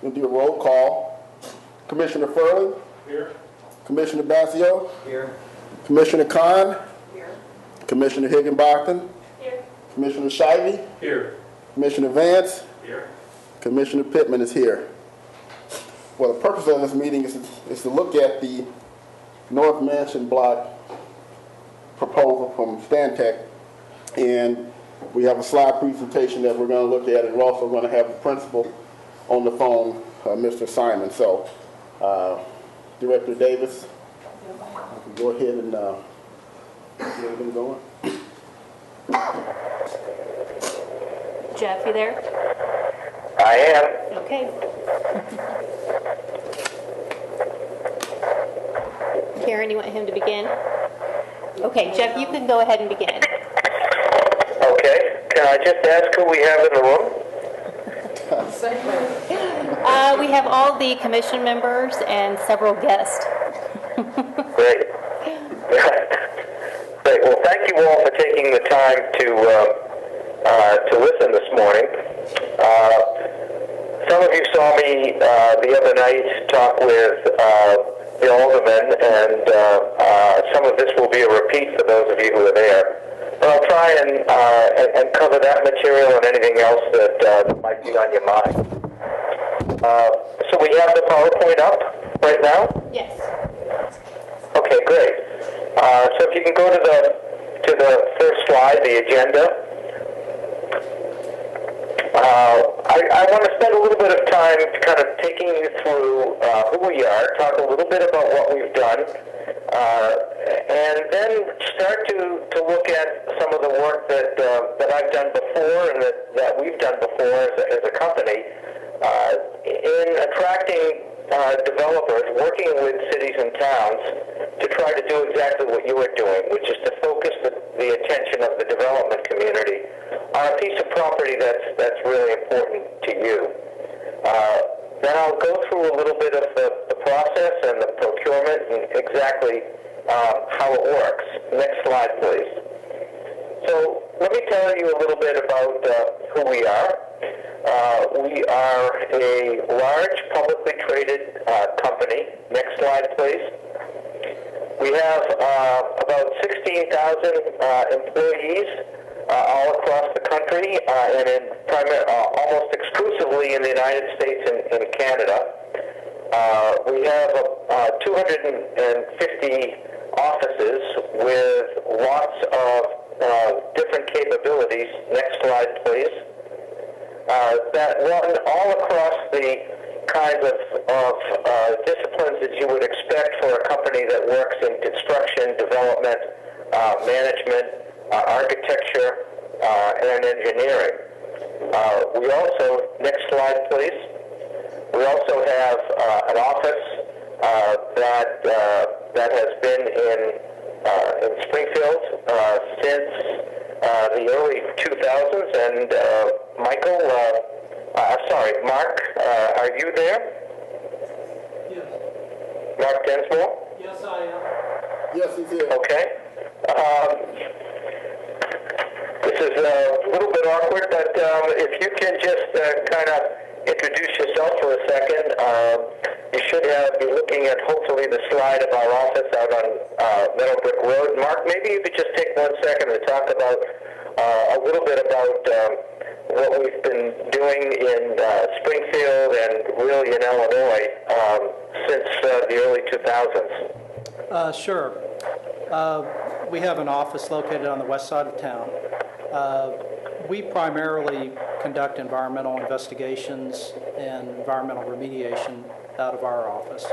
We'll do a roll call. Commissioner Furley? Here. Commissioner Basio? Here. Commissioner Khan? Here. Commissioner Higginbotham? Here. Commissioner Shivey? Here. Commissioner Vance? Here. Commissioner Pittman is here. Well, the purpose of this meeting is to look at the North Mansion Block proposal from Stantec, and we have a slide presentation that we're going to look at, and we're also going to have the principal on the phone, Mr. Simon. So, Director Davis, you can go ahead and get everything going. Jeff, you there? I am. Okay. Karen, you want him to begin? Okay, Jeff, you can go ahead and begin. Okay. Can I just ask who we have in the room? We have all the commission members and several guests. Great. Great. Well, thank you all for taking the time to listen this morning. Some of you saw me the other night talk with the aldermen, and some of this will be a repeat for those of you who are there. But I'll try and cover that material and anything else that might be on your mind. So we have the PowerPoint up right now? Yes. Okay, great. So if you can go to the first slide, the agenda. I want to spend a little bit of time kind of taking you through who we are, talk a little bit about what we've done, and then start to look at some of the work that I've done before and that we've done before as a company in attracting developers, working with cities and towns to try to do exactly what you are doing, which is to focus the attention of the development community on a piece of property that's really important to you. Then I'll go through a little bit of the process and the procurement and exactly how it works. Next slide, please. So let me tell you a little bit about who we are. We are a large publicly traded company. Next slide, please. We have about 16,000 employees all across the country and almost exclusively in the United States and Canada. We have 250 offices with lots of different capabilities. Next slide, please. That run all across the kinds of disciplines that you would expect for a company that works in construction, development, management, architecture, and engineering. We also, next slide please, we also have an office that has been in Springfield since the early 2000s, and Mark, are you there? Yes. Mark Densmore? Yes, I am. Yes, he's here. Okay. This is a little bit awkward, but if you can just kind of introduce yourself for a second. You should be looking at hopefully the slide of our office out on Meadowbrook Road. Mark, maybe you could just take 1 second to talk about a little bit about what we've been doing in Springfield and really in Illinois since the early 2000s. Sure. We have an office located on the west side of town. We primarily conduct environmental investigations and environmental remediation out of our office.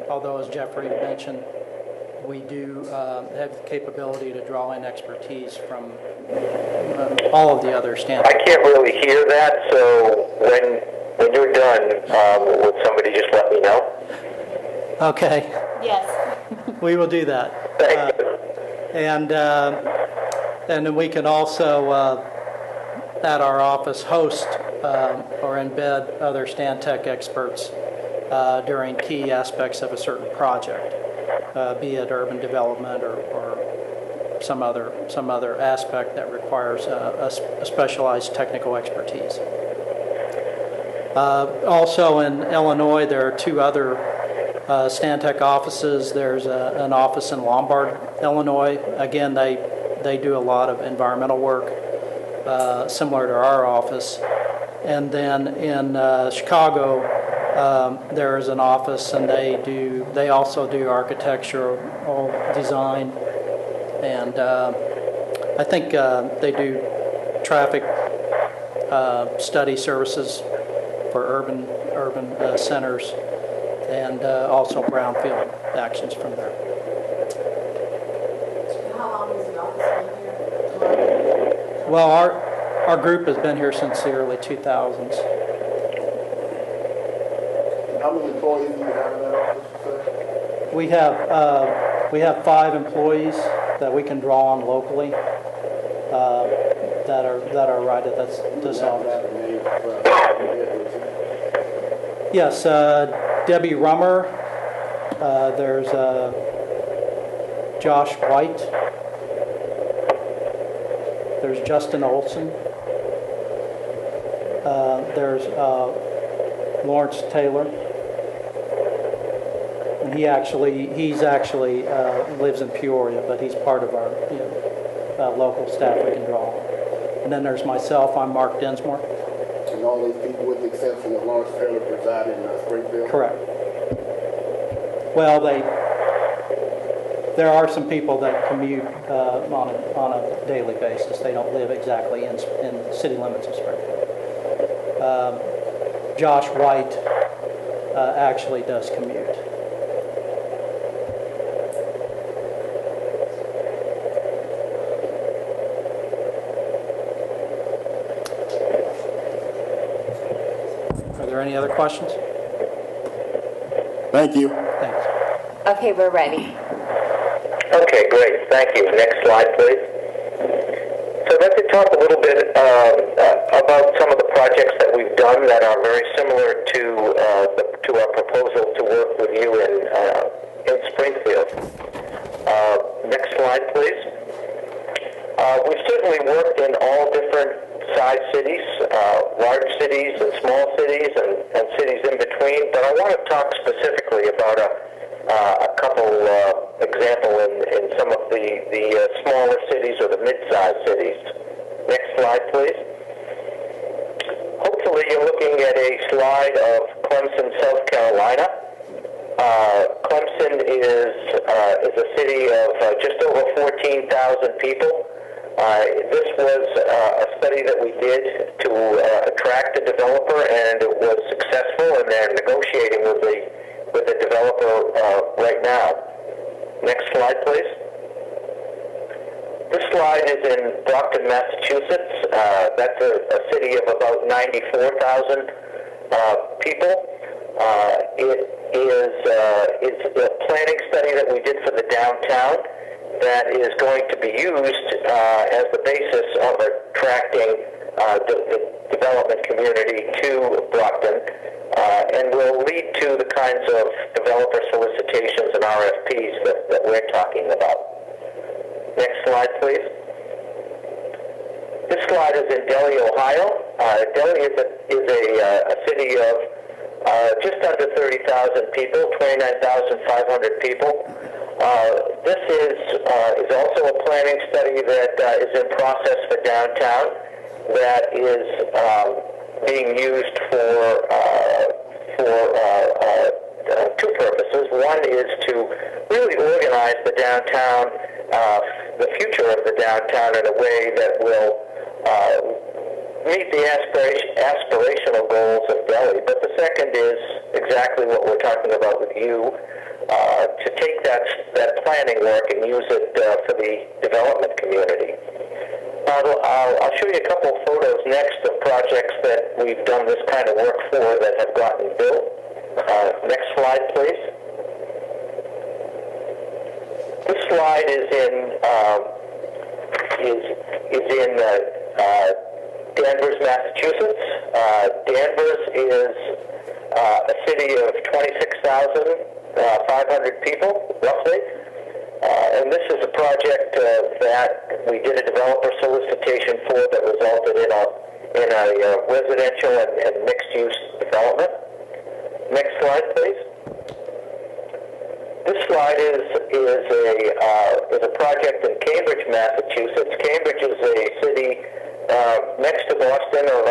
Although, as Jeffrey mentioned, we do have the capability to draw in expertise from all of the other standards. I can't really hear that, so when you're done, would somebody just let me know? Okay. Yes. We will do that. Thank you. And then we can also, at our office, host or embed other Stantec experts during key aspects of a certain project, be it urban development or some other aspect that requires a specialized technical expertise. Also in Illinois, there are 2 other Stantec offices. There's an office in Lombard, Illinois. Again, they do a lot of environmental work, similar to our office. And then in Chicago, there is an office, and they also do architectural design, and I think they do traffic study services for urban centers, and also brownfield actions from there. How long has the office been here? Well, our group has been here since the early 2000s. How many employees do you have in that office, you say? We have 5 employees that we can draw on locally that are right at this office. Yes, Debbie Rummer. There's Josh White. There's Justin Olson. There's Lawrence Taylor. And he's actually lives in Peoria, but he's part of our local staff we can draw on. And then there's myself. I'm Mark Densmore. And all these people, with the exception of Lawrence Taylor, reside in Springfield? Correct. Well, there are some people that commute on a daily basis. They don't live exactly in city limits of Springfield. Josh White actually does commute. Are there any other questions? Thank you. Thanks. Okay, we're ready. Okay, great. Thank you. Next slide, please. So I'd like to talk a little bit about some of the projects that we've done that are very similar to our proposal to work with you in Springfield. Next slide, please. We've certainly worked in all different size cities, large cities and small cities and cities in between, but I want to talk specifically about a couple example in some of the smaller cities or the mid-sized cities. Next slide, please. Hopefully you're looking at a slide of Clemson, South Carolina. Clemson is a city of just over 14,000 people. This was a study that we did to attract a developer, and it was successful, and they're negotiating with the developer right now. Next slide, please. This slide is in Brockton, Massachusetts. That's a city of about 94,000 people. It's a planning study that we did for the downtown that is going to be used as the basis of attracting the development community to Brockton, and will lead to the kinds of developer solicitations and RFPs that we're talking about. Next slide, please. This slide is in Delhi, Ohio. Delhi is a city of just under 30,000 people, 29,500 people. This is also a planning study that is in process for downtown that is being used for 2 purposes. One is to really organize the downtown, the future of the downtown in a way that will meet the aspirational goals of Delhi. But the second is exactly what we're talking about with you, to take that planning work and use it for the development community. I'll show you a couple of photos next of projects that we've done this kind of work for that have gotten built. Next slide, please. This slide is in Danvers, Massachusetts. Danvers is a city of 26,500 people, roughly. And this is a project that we did a developer solicitation for that resulted in a residential and mixed-use development. Next slide, please. This slide is a project in Cambridge, Massachusetts. Cambridge is a city next to Boston of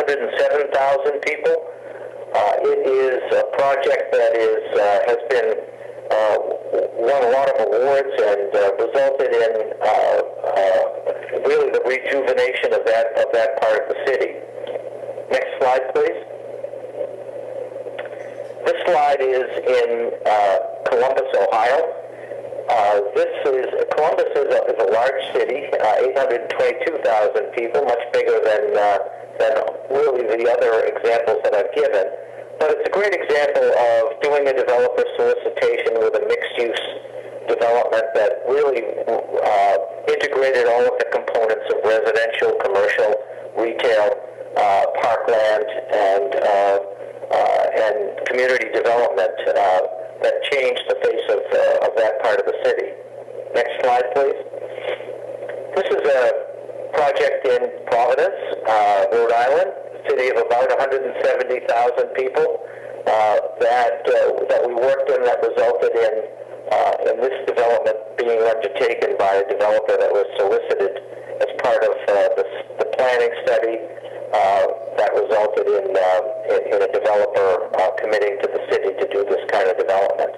107,000 people. It is a project that has been won a lot of awards and resulted in really the rejuvenation of that part of the city. Next slide, please. This slide is in Columbus, Ohio. Columbus is a large city, 822,000 people, much bigger than really the other examples that I've given. But it's a great example of doing a developer solicitation with a mixed-use development that really integrated all of the components of residential, commercial, retail, parkland, and community development that changed the face of that part of the city. Next slide, please. This is a project in Providence, Rhode Island, a city of about 170,000 people that we worked in, that resulted in this development being undertaken by a developer that was solicited as part of the planning study that resulted in a developer committing to the city to do this kind of development.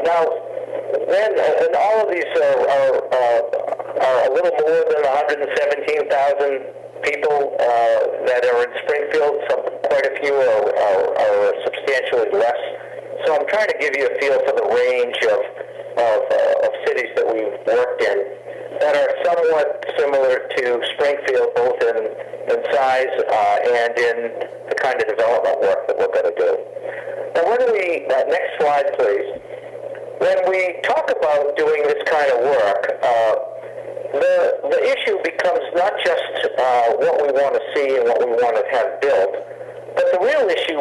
Now, and all of these are a little more than 117,000 people that are in Springfield. Quite a few are substantially less. So I'm trying to give you a feel for the range of cities that we've worked in that are somewhat similar to Springfield, both in size and in the kind of development work that we're going to do. Now, when we next slide, please. When we talk about doing this kind of work, the issue becomes not just what we want to see and what we want to have built, but the real issue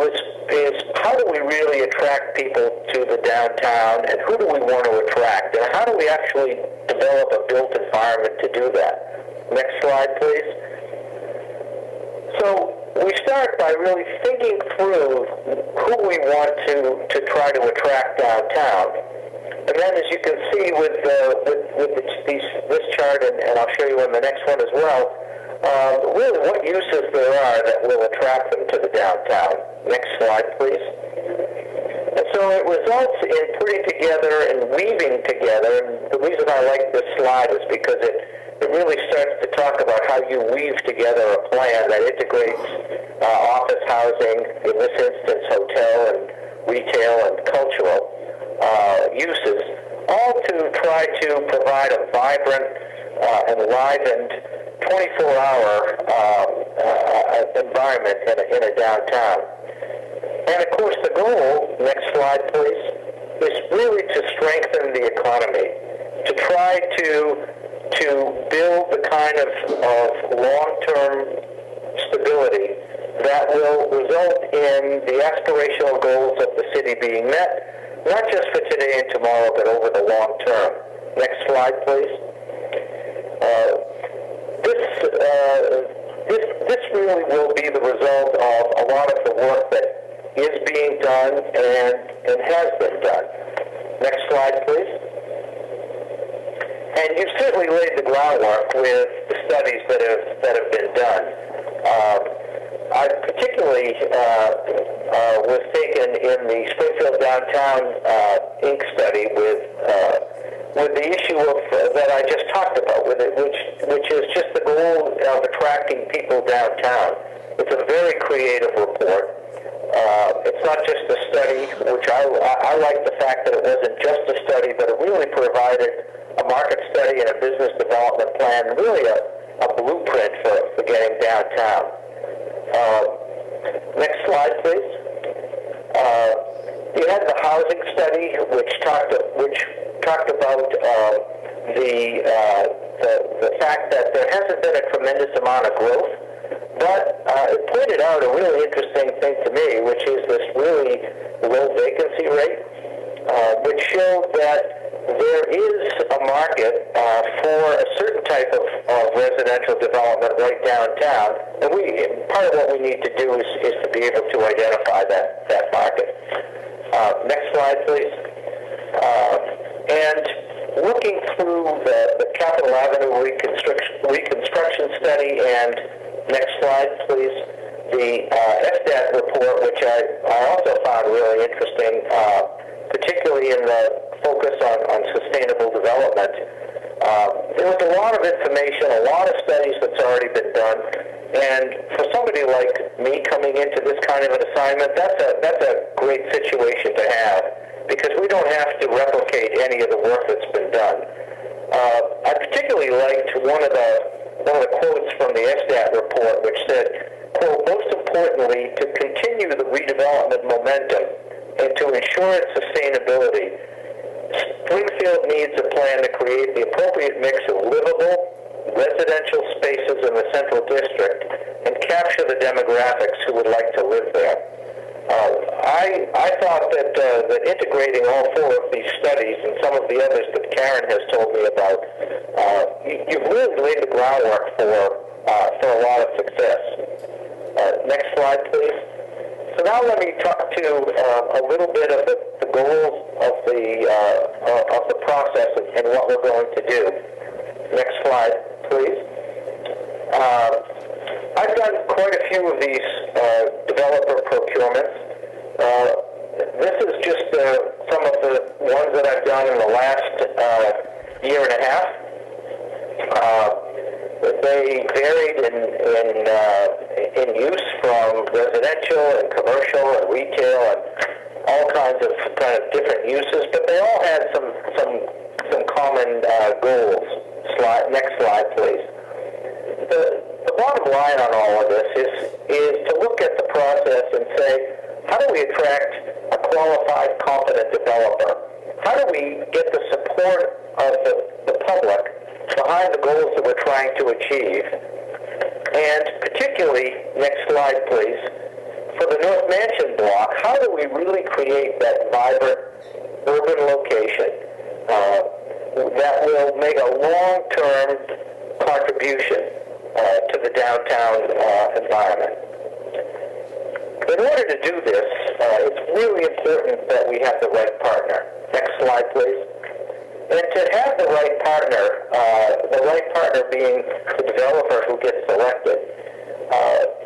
is how do we really attract people to the downtown, and who do we want to attract, and how do we actually develop a built environment to do that? Next slide, please. So we start by really thinking through who we want to try to attract downtown. And then, as you can see with this chart, and I'll show you on the next one as well, really what uses there are that will attract them to the downtown. Next slide, please. And so it results in putting together and weaving together, and the reason I like this slide is because it really starts to talk about how you weave together a plan that integrates office housing, in this instance hotel and retail and cultural uses, all to try to provide a vibrant, enlivened, 24-hour environment in a downtown. And of course the goal, next slide please, is really to strengthen the economy, to try to build the kind of long-term stability that will result in the aspirational goals of the city being met, not just for today and tomorrow, but over the long term. Next slide, please. This really will be the result of a lot of the work that is being done and has been done. Next slide, please. And you've certainly laid the groundwork with the studies that have been done. I particularly was taken in the Springfield Downtown Inc. study with the issue of that I just talked about, with it, which is just the goal of attracting people downtown. It's a very creative report. It's not just a study, which I like the fact that it wasn't just a study, but it really provided a market study and a business development plan, and really a blueprint for getting downtown. Next slide, please. You had the housing study, which talked about the fact that there hasn't been a tremendous amount of growth, but it pointed out a really interesting thing to me, which is this really low vacancy rate, which showed that there is a market for a certain type of residential development right downtown, and part of what we need to do is to be able to identify that market. Next slide, please. And looking through the Capitol Avenue reconstruction study, and next slide, please, the SDAT report, which I also found really interesting, particularly in the focus on sustainable development. There was a lot of information, a lot of studies that's already been done, and for somebody like me coming into this kind of an assignment, that's a great situation to have, because we don't have to replicate any of the work that's been done. I particularly liked one of the quotes from the SDAT report, which said, quote, "Most importantly, to continue the redevelopment momentum and to ensure its sustainability, Springfield needs a plan to create the appropriate mix of livable, residential spaces in the central district and capture the demographics who would like to live there." I thought that integrating all four of these studies and some of the others that Karen has told me about, you've really laid the groundwork for a lot of success. Next slide, please. So now let me talk to a little bit of the goals of the process and what we're going to do. Next slide, please. I've done quite a few of these developer procurements. This is just some of the ones that I've done in the last year and a half. They varied in use from residential and commercial and retail and all kinds of different uses, but they all had some common goals. Next slide, please. The bottom line on all of this is to look at the process and say, how do we attract a qualified, competent developer? How do we get the support of the public behind the goals that we're trying to achieve? And particularly, next slide, please, for the North Mansion block, how do we really create that vibrant urban location that will make a long-term contribution to the downtown environment? In order to do this, it's really important that we have the right partner. Next slide, please. And to have the right partner being the developer who gets selected,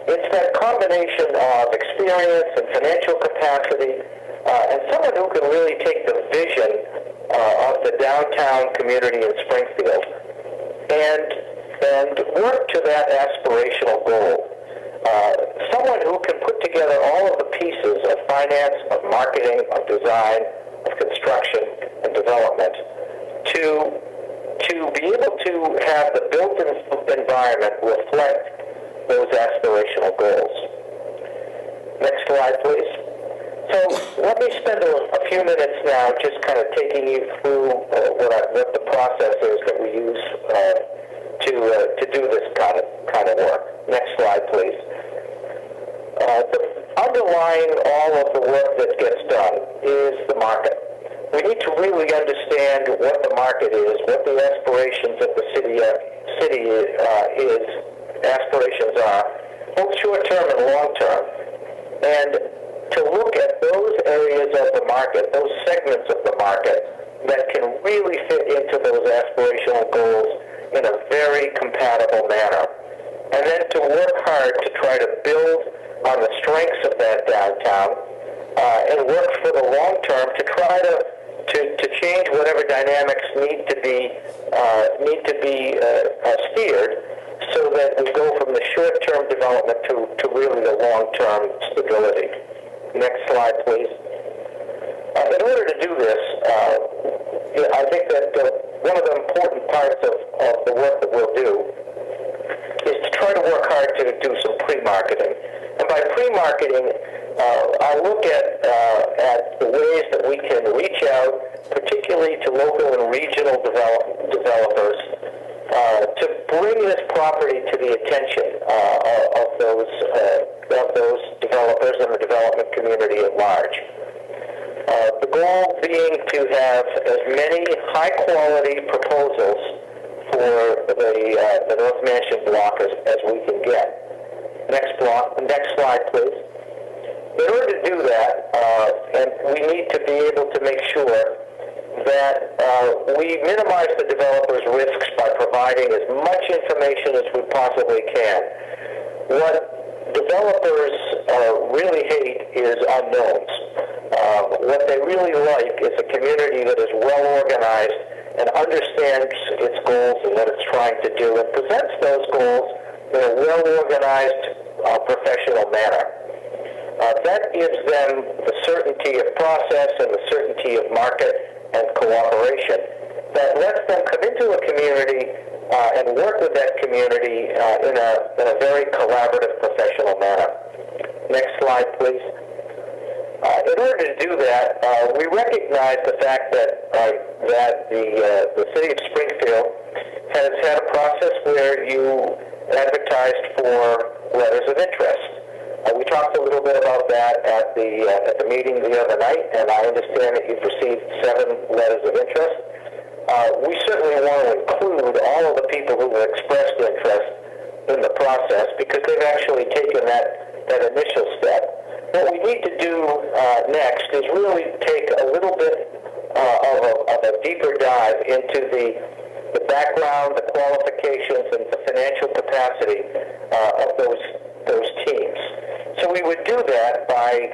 it's that combination of experience and financial capacity, and someone who can really take the vision of the downtown community in Springfield and work to that aspirational goal. Someone who can put together all of the pieces of finance, of marketing, of design, of construction, and development to be able to have the built environment reflect those aspirational goals. Next slide, please. So let me spend a few minutes now just kind of taking you through what the process is that we use to do this kind of work. Next slide, please. Underlying all of the work that gets done is the market. We need to really understand what the market is, what the aspirations of the city aspirations are, both short-term and long-term, and to look at those areas of the market, those segments of the market that can really fit into those aspirational goals in a very compatible manner, and then to work hard to try to build on the strengths of that downtown and work for the long term to try to change whatever dynamics need to be steered, so that we go from the short-term development to really the long-term stability. Next slide, please. In order to do this, I think that one of the important parts of the work that we'll do is to try to work hard to do some pre-marketing. And by pre-marketing, I look at the ways that we can reach out, particularly to local and regional developers, to bring this property to the attention of those developers and the development community at large. The goal being to have as many high-quality proposals for the North Mansion block as we can get. Next slide, please. In order to do that, and we need to be able to make sure that we minimize the developer's risks by providing as much information as we possibly can. What developers really hate is unknowns. What they really like is a community that is well organized and understands its goals and what it's trying to do and presents those goals in a well-organized, professional manner. That gives them the certainty of process and the certainty of market and cooperation. That lets them come into a community and work with that community in a very collaborative, professional manner. Next slide, please. In order to do that, we recognize the fact that the city of Springfield has had a process where you advertised for letters of interest. We talked a little bit about that at the meeting the other night, and I understand that you've received 7 letters of interest. We certainly want to include all of the people who have expressed interest in the process because they've actually taken that initial step. What we need to do next is really take a little bit of a deeper dive into the background, the qualifications, and the financial capacity of those teams. So we would do that by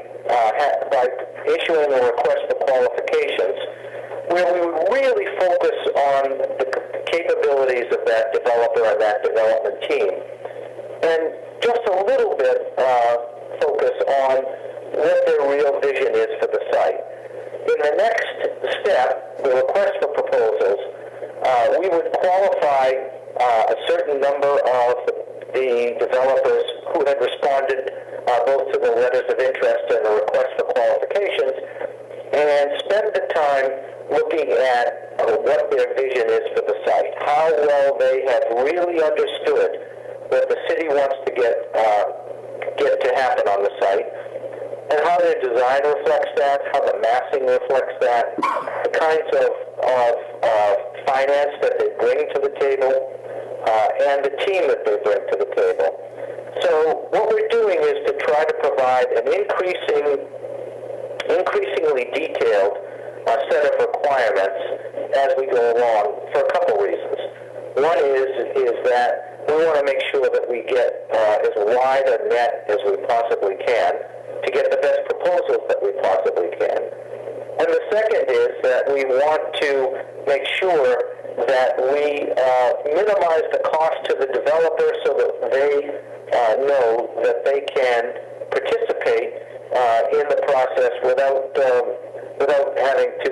issuing a request for qualifications, where we would really focus on the capabilities of that developer and that development team, and just a little bit focus on what their real vision is for the site. In the next step, the request for proposals, we would qualify a certain number of the developers who had responded both to the letters of interest and the request for qualifications, and spend the time looking at what their vision is for the site, how well they have really understood what the city wants to get to happen on the site, and how their design reflects that, how the massing reflects that, the kinds of finance that they bring to the table, and the team that they bring to the table. So what we're doing is to try to provide an increasingly detailed set of requirements as we go along for a couple reasons. One is that we want to make sure that we get as wide a net as we possibly can to get the best proposals that we possibly can. And the second is that we want to make sure that we minimize the cost to the developer so that they know that they can participate in the process without having to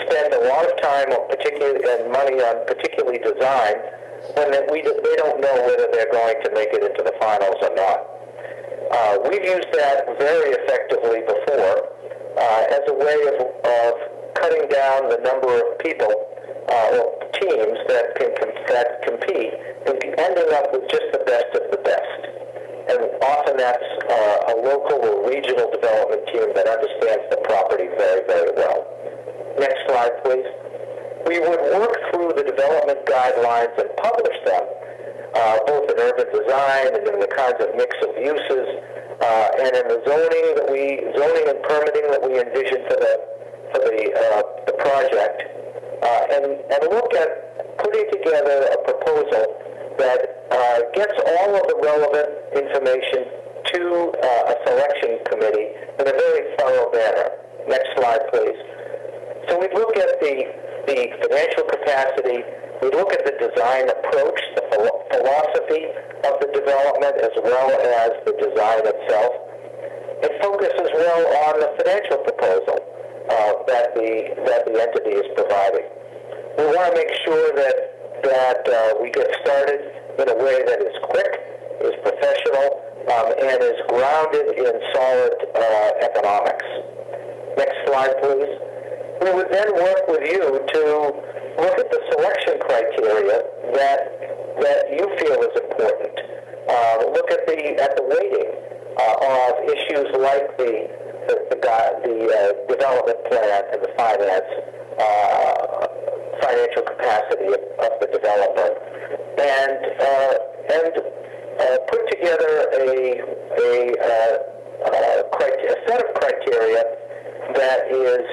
spend a lot of time and money on particularly design when they don't know whether they're going to make it into the finals or not. We've used that very effectively before as a way of cutting down the number of people or teams that compete and ending up with just the best of the best. And often that's a local or regional development team that understands the property very, very well. Next slide, please. We would work through the development guidelines and publish them, both in urban design and in the kinds of mix of uses, and in the zoning and permitting that we envision for the project, and look at putting together a proposal that gets all of the relevant information to a selection committee in a very thorough manner. Next slide, please. So we look at the financial capacity, we look at the design approach, the philosophy of the development, as well as the design itself, and focus as well on the financial proposal that the entity is providing. We want to make sure that we get started in a way that is quick, is professional, and is grounded in solid economics. Next slide, please. We would then work with you to look at the selection criteria that you feel is important. Look at the weighting of issues like the the development plan and the financial capacity of the developer, and put together a set of criteria that is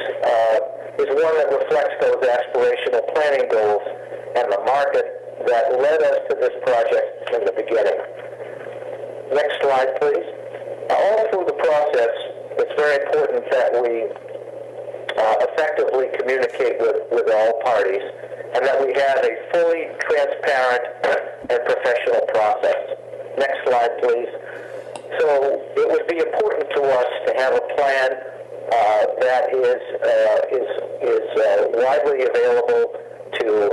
one that reflects those aspirational planning goals and the market that led us to this project in the beginning. Next slide, please. All through the process, it's very important that we effectively communicate with all parties, and that we have a fully transparent and professional process. Next slide, please. So it would be important to us to have a plan that is widely available to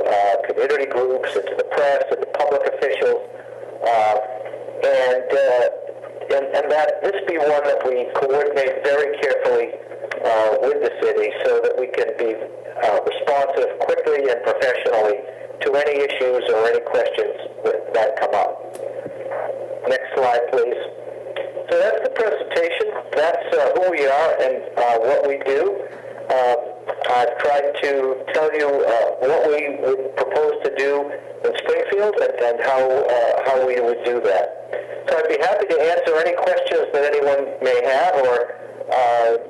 community groups and to the press and to public officials, and that this be one that we coordinate very carefully with the city so that we can be responsive quickly and professionally to any issues or any questions that come up. Next slide, please. So that's the presentation. That's who we are and what we do. I've tried to tell you what we would propose to do in Springfield and how we would do that. So I'd be happy to answer any questions that anyone may have, or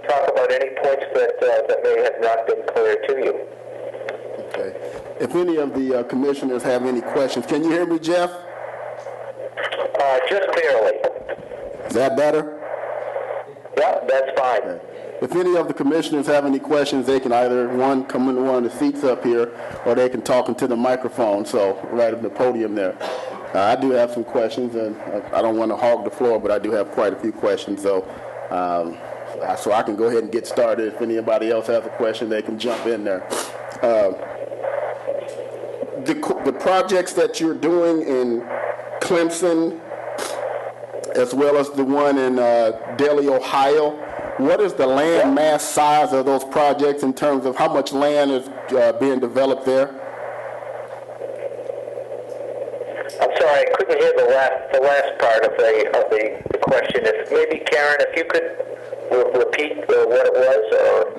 talk about any points that may have not been clear to you. Okay. If any of the commissioners have any questions, can you hear me, Jeff? Just barely. Is that better? Yeah, that's fine. Okay. If any of the commissioners have any questions, they can either, come into one of the seats up here, or they can talk into the microphone, so right at the podium there. I do have some questions, and I don't want to hog the floor, but I do have quite a few questions, so I can go ahead and get started. If anybody else has a question, they can jump in there. The projects that you're doing in Clemson, as well as the one in Delhi, Ohio, what is the land mass size of those projects in terms of how much land is being developed there? I'm sorry, I couldn't hear the last part of the question. If maybe Karen, if you could repeat what it was,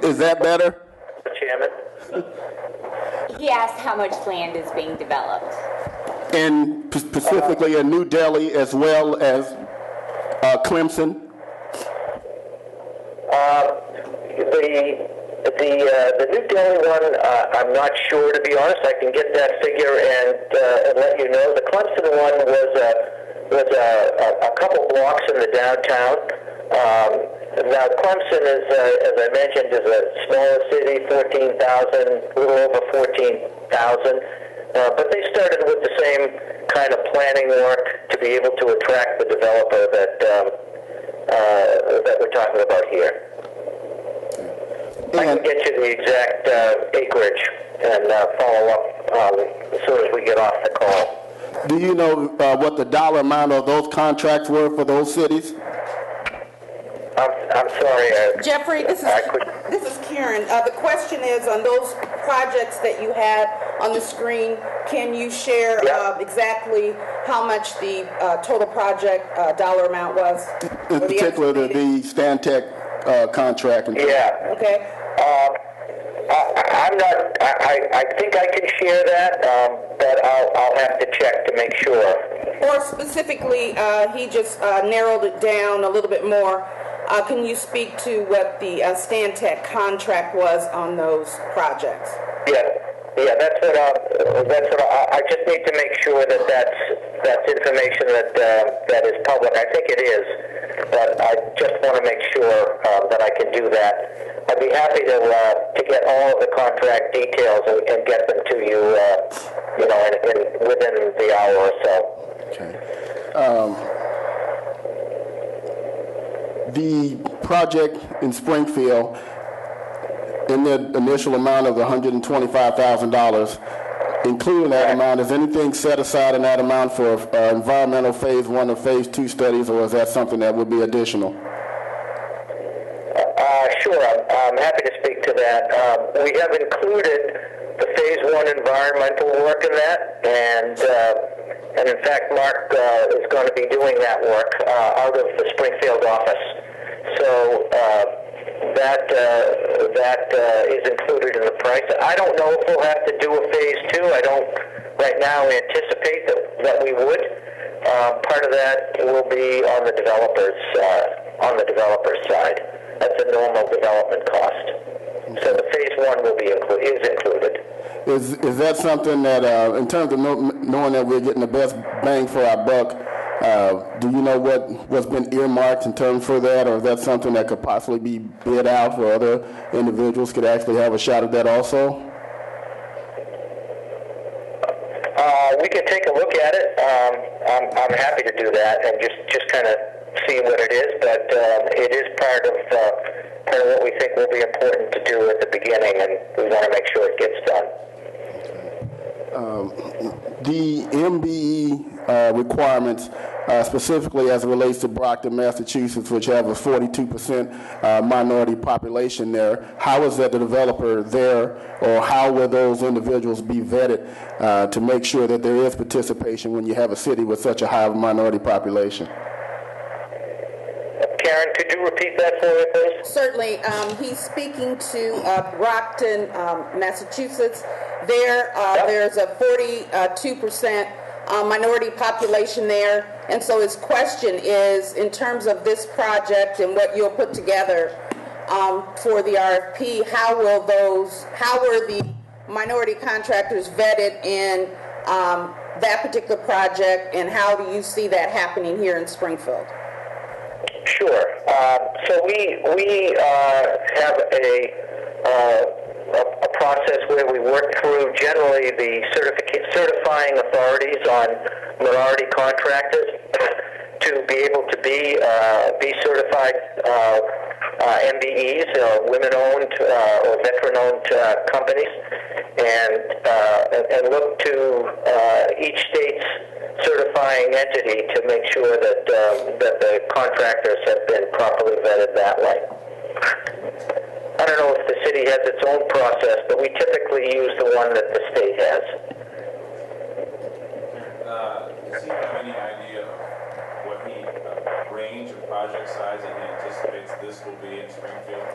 or is that better? Chairman. He asked how much land is being developed. And specifically in New Delhi as well as Clemson? The New Delhi one, I'm not sure, to be honest. I can get that figure and let you know. The Clemson one was a couple blocks in the downtown. Now Clemson is, as I mentioned, is a smaller city, 14,000, a little over 14,000. But they started with the same kind of planning work to be able to attract the developer that we're talking about here. I can get you the exact acreage and follow up as soon as we get off the call. Do you know what the dollar amount of those contracts were for those cities? I'm sorry. Jeffrey, this is Karen. The question is, on those projects that you had on the screen, can you share exactly how much the total project dollar amount was? In particular, the Stantec contract. Yeah. Okay. I'm not. I think I can share that, but I'll have to check to make sure. Or specifically, he just narrowed it down a little bit more. Can you speak to what the Stantec contract was on those projects? Yeah, that's what I just need to make sure that that's information that is public. I think it is, but I just want to make sure that I can do that. I'd be happy to get all of the contract details and get them to you, within the hour or so. Okay. The project in Springfield, in the initial amount of $125,000, including that amount, is anything set aside in that amount for environmental phase 1 or phase 2 studies, or is that something that would be additional? Sure, I'm happy to speak to that. We have included the phase 1 environmental work in that, and in fact, Mark is going to be doing that work out of the Springfield office. So that is included in the price. I don't know if we'll have to do a phase two. I don't right now anticipate that we would. Part of that will be on the developer's side. That's a normal development cost. So the phase one will be is included. Is that something that, in terms of knowing that we're getting the best bang for our buck, do you know what's been earmarked in terms for that, or is that something that could possibly be bid out for other individuals could actually have a shot at that also? We can take a look at it. I'm happy to do that and just kind of see what it is, but it is part of what we think will be important to do at the beginning, and we want to make sure it gets done. The MBE requirements, specifically as it relates to Brockton, Massachusetts, which have a 42% minority population there, how is that the developer there, or how will those individuals be vetted to make sure that there is participation when you have a city with such a high minority population? Karen, could you repeat that for me, please? Certainly. He's speaking to Brockton, Massachusetts. There's a 42% minority population there, and so his question is, in terms of this project and what you'll put together for the RFP, how were the minority contractors vetted in that particular project, and how do you see that happening here in Springfield? Sure. So we have a process where we work through generally the certifying authorities on minority contractors to be able to be certified MBEs, women-owned or veteran-owned companies, and look to each state's certifying entity to make sure that the contractors have been properly vetted that way. I don't know if the city has its own process, but we typically use the one that the state has. Does he have any idea of what range of project size that he anticipates this will be in Springfield?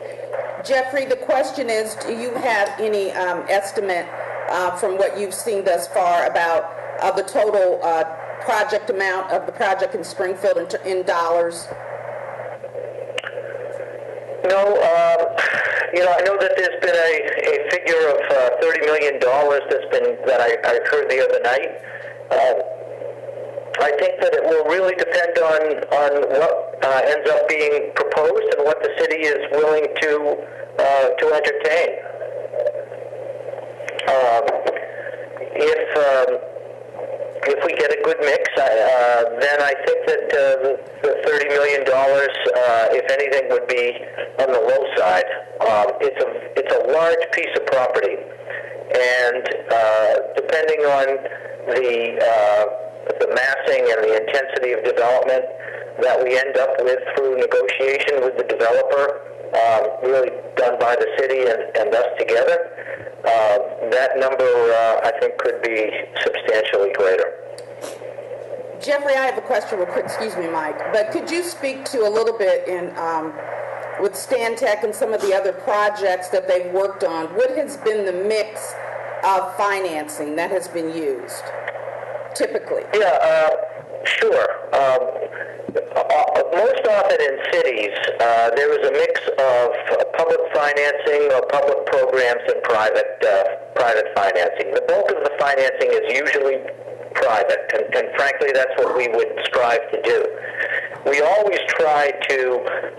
Jeffrey, the question is, do you have any estimate from what you've seen thus far about the total project amount of the project in Springfield in dollars? No, I know that there's been a figure of $30 million that I heard the other night. I think that it will really depend on what ends up being proposed and what the city is willing to entertain. If we get a good mix, then I think that the $30 million, if anything, would be on the low side. It's a large piece of property, and depending on the massing and the intensity of development that we end up with through negotiation with the developer, really done by the city and us together, that number, I think, could be substantially greater. Jeffrey, I have a question real quick. Excuse me, Mike. But could you speak to a little bit with Stantec and some of the other projects that they've worked on, what has been the mix of financing that has been used, typically? Yeah, sure. Most often in cities, there is a mix of public financing or public programs and private financing. The bulk of the financing is usually private, and frankly, that's what we would strive to do. We always try to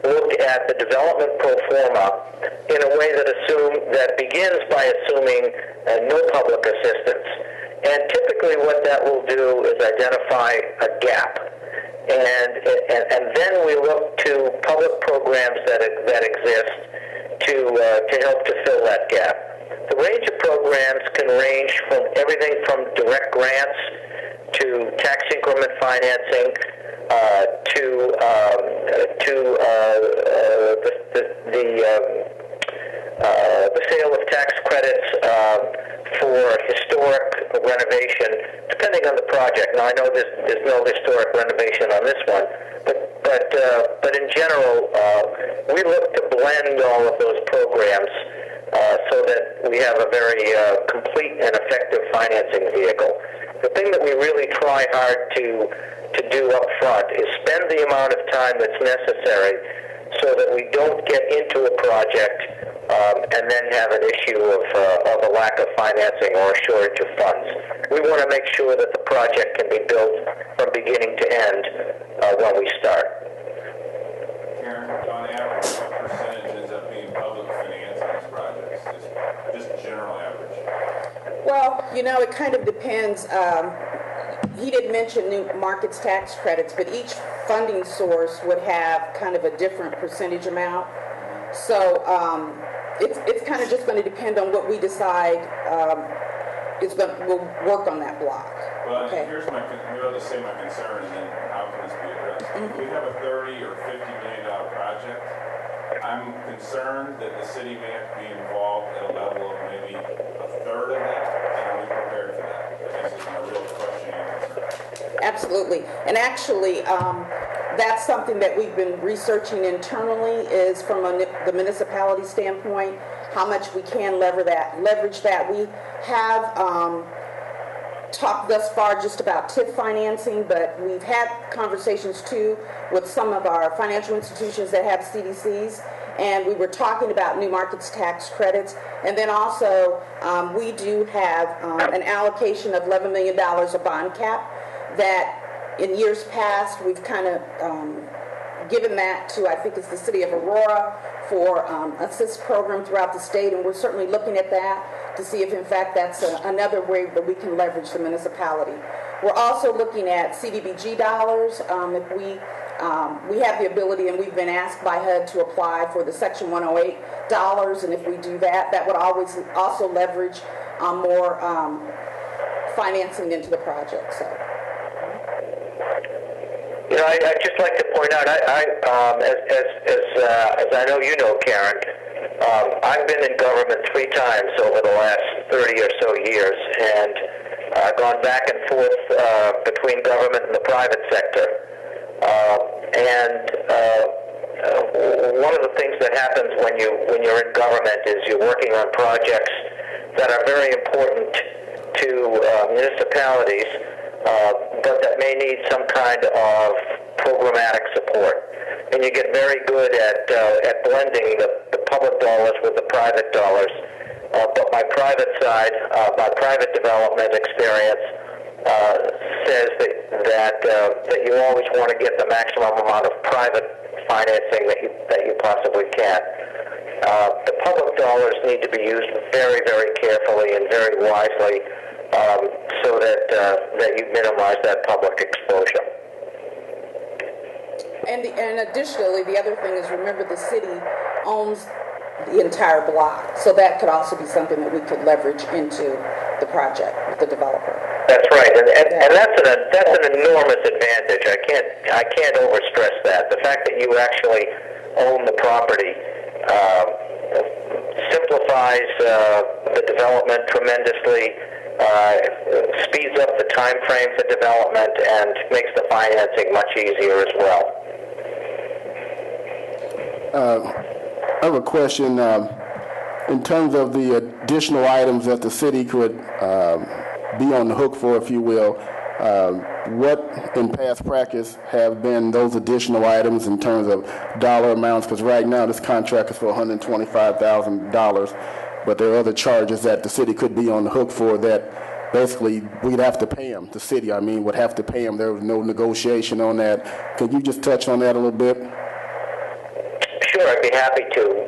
look at the development pro forma in a way that begins by assuming no public assistance. And typically what that will do is identify a gap. And then we look to public programs that exist to help to fill that gap. The range of programs can range from everything from direct grants to tax increment financing to the sale of tax credits for historic renovation, depending on the project. Now, I know there's no historic renovation on this one, but but in general, we look to blend all of those programs so that we have a very complete and effective financing vehicle. The thing that we really try hard to do up front is spend the amount of time that's necessary so that we don't get into a project and then have an issue of a lack of financing or a shortage of funds. We want to make sure that the project can be built from beginning to end when we start. Karen, on average, what percentage ends up being public finance on these projects? Just general average. Well, you know, it kind of depends. He did mention new markets tax credits, but each funding source would have kind of a different percentage amount. So it's kind of just going to depend on what we decide will work on that block. Well, Okay. here's I'll just say my concern, and then how can this be addressed? If we have a $30 or $50 million project, I'm concerned that the city may have to be involved at a level of maybe a third of that, and are we prepared for that? This is my real question and concern. Absolutely. And actually, that's something that we've been researching internally is from the municipality standpoint, how much we can leverage that. We have talked thus far just about TIF financing, but we've had conversations too with some of our financial institutions that have CDCs, and we were talking about new markets tax credits. And then also, we do have an allocation of $11 million of bond cap that in years past we've kind of given that to, I think it's the city of Aurora for assist program throughout the state, and we're certainly looking at that to see if in fact that's another way that we can leverage the municipality. We're also looking at CDBG dollars. If we have the ability, and we've been asked by HUD to apply for the Section 108 dollars, and if we do that, that would always also leverage more financing into the project. So. You know, I'd just like to point out, as I know you know, Karen, I've been in government 3 times over the last 30 or so years, and gone back and forth between government and the private sector. One of the things that happens when you're in government is you're working on projects that are very important to municipalities, but that may need some kind of programmatic support. And you get very good at blending the public dollars with the private dollars. But my private side, my private development experience says that you always want to get the maximum amount of private financing that you possibly can. The public dollars need to be used very, very carefully and very wisely, so that you minimize that public exposure. And additionally, the other thing is, remember, the city owns the entire block, so that could also be something that we could leverage into the project with the developer. That's right, and that's an enormous advantage. I can't overstress that. The fact that you actually own the property simplifies the development tremendously, speeds up the time frame for development, and makes the financing much easier as well. I have a question in terms of the additional items that the city could be on the hook for, if you will. What in past practice have been those additional items in terms of dollar amounts? Because right now this contract is for $125,000, but there are other charges that the city could be on the hook for that basically we'd have to pay them. The city, would have to pay them. There was no negotiation on that. Could you just touch on that a little bit? Sure, I'd be happy to.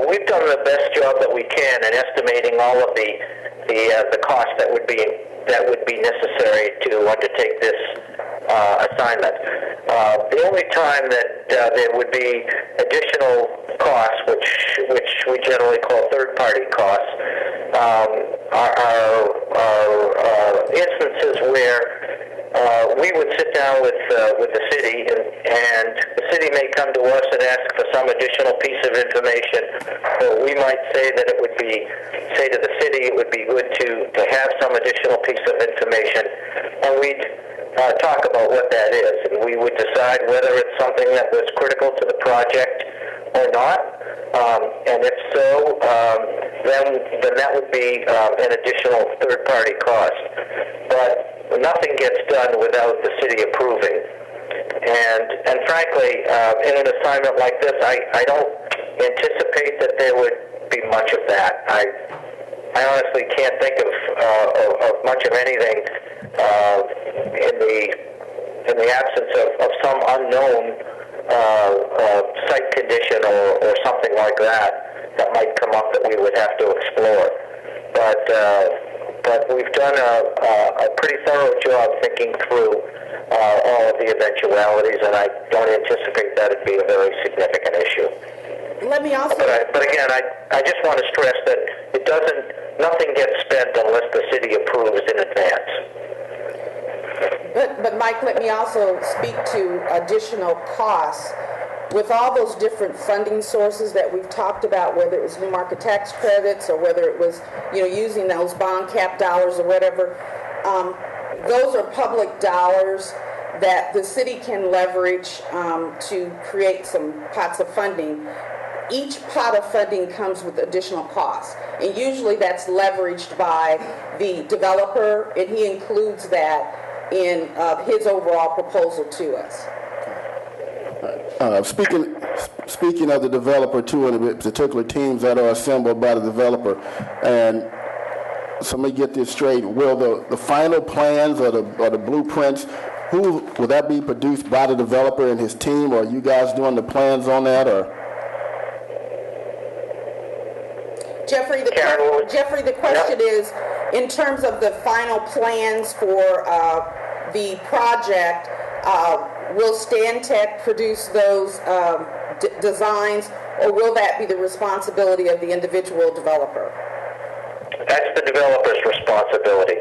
We've done the best job that we can in estimating all of the costs that would be necessary to undertake this assignment. The only time that there would be additional costs, which we generally call third-party costs, are instances where we would sit down with the city, and the city may come to us and ask for some additional piece of information. Or we might say that say to the city it would be good to have some additional piece of information, and talk about what that is, and we would decide whether it's something that was critical to the project or not. And if so, then that would be an additional third-party cost. But nothing gets done without the city approving. And frankly, in an assignment like this, I don't anticipate that there would be much of that. I honestly can't think of much of anything in the absence of some unknown site condition or something like that might come up that we would have to explore. But we've done a pretty thorough job thinking through all of the eventualities, and I don't anticipate that would be a very significant issue. Let me also... But again, I just want to stress that nothing gets spent unless the city approves in advance. But Mike, let me also speak to additional costs. With all those different funding sources that we've talked about, whether it was new market tax credits or whether it was, using those bond cap dollars or whatever, those are public dollars that the city can leverage to create some pots of funding. Each pot of funding comes with additional costs, and usually that's leveraged by the developer, and he includes that in his overall proposal to us. Speaking of the developer too, and the particular teams that are assembled by the developer, and so let me get this straight: will the final plans or the blueprints, will that be produced by the developer and his team, or are you guys doing the plans on that, or? Jeffrey, the question is, in terms of the final plans for the project, will Stantec produce those designs, or will that be the responsibility of the individual developer? That's the developer's responsibility.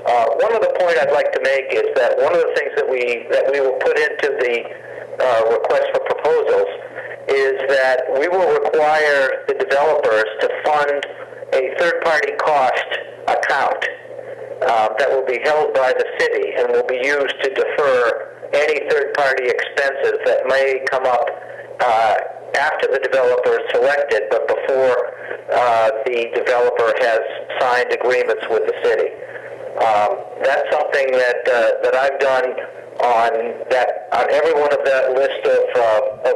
One other point I'd like to make is that one of the things that we will put into the request for proposals is that we will require the developers to fund a third-party cost account that will be held by the city and will be used to defer any third-party expenses that may come up after the developer is selected, but before the developer has signed agreements with the city. That's something that I've done on every one of that list of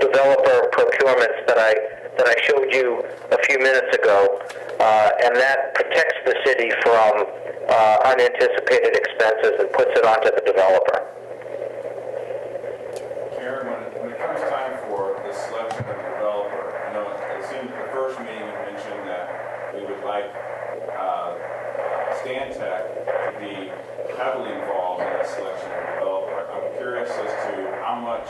developer procurements that I showed you a few minutes ago, and that protects the city from unanticipated expenses and puts it onto the developer. Karen, when it comes time for the selection of the developer, it seemed the first meeting you mentioned that we would like Stantec to be heavily involved in the selection of the developer. I'm curious as to how much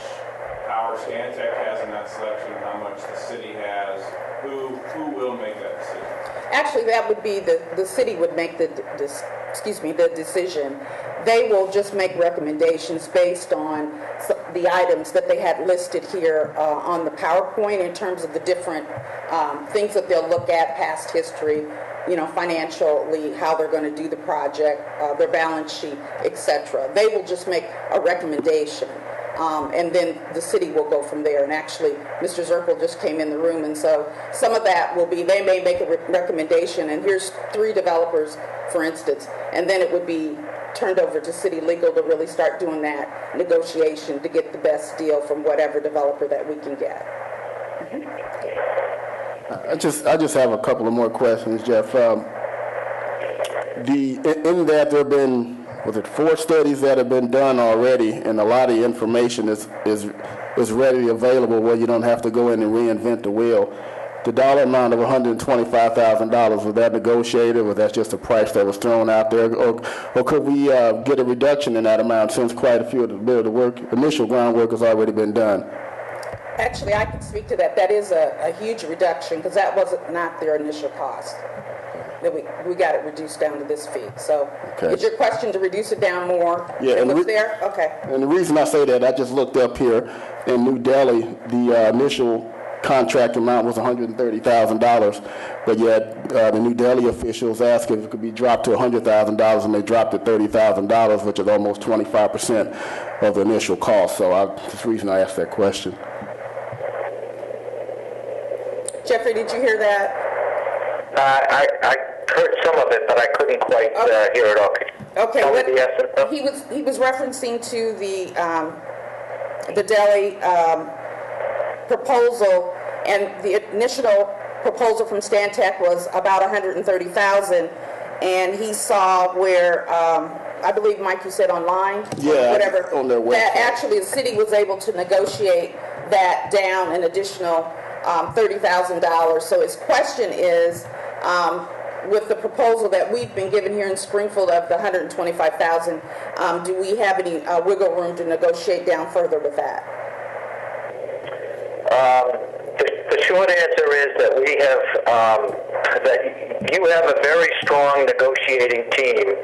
power Stantec has in that selection, how much the city has, who will make that decision? Actually, that would be the city would make the decision. They will just make recommendations based on the items that they had listed here on the PowerPoint in terms of the different things that they'll look at, past history, financially, how they're going to do the project, their balance sheet, etc. They will just make a recommendation. And then the city will go from there. And actually, Mr. Zirkle just came in the room, and so some of that will be, they may make a recommendation, and here's 3 developers, for instance, and then it would be turned over to city legal to really start doing that negotiation to get the best deal from whatever developer that we can get. I just have a couple of more questions, Jeff. In that there have been, 4 studies that have been done already, and a lot of the information is readily available where you don't have to go in and reinvent the wheel. The dollar amount of $125,000, was that negotiated, or was that just a price that was thrown out there, or could we get a reduction in that amount since quite a few of the work, initial groundwork has already been done? Actually, I can speak to that. That is a huge reduction because that was not their initial cost. We got it reduced down to this fee. So, okay. Is your question to reduce it down more? Yeah, and what's there? Okay. And the reason I say that, I just looked up here in New Delhi, the initial contract amount was $130,000, but yet the New Delhi officials asked if it could be dropped to $100,000, and they dropped to $30,000, which is almost 25% of the initial cost. So that's the reason I asked that question. Jeffrey, did you hear that? I heard some of it, but I couldn't quite hear it all. Okay, Tell me the essence of- he was referencing to the Delhi proposal, and the initial proposal from Stantec was about $130,000, and he saw where I believe, Mike, you said online, Yeah, whatever, on their website. that actually the city was able to negotiate that down an additional $30,000. So his question is, with the proposal that we've been given here in Springfield of the $125,000, do we have any wiggle room to negotiate down further with that? The short answer is that we have, that you have a very strong negotiating team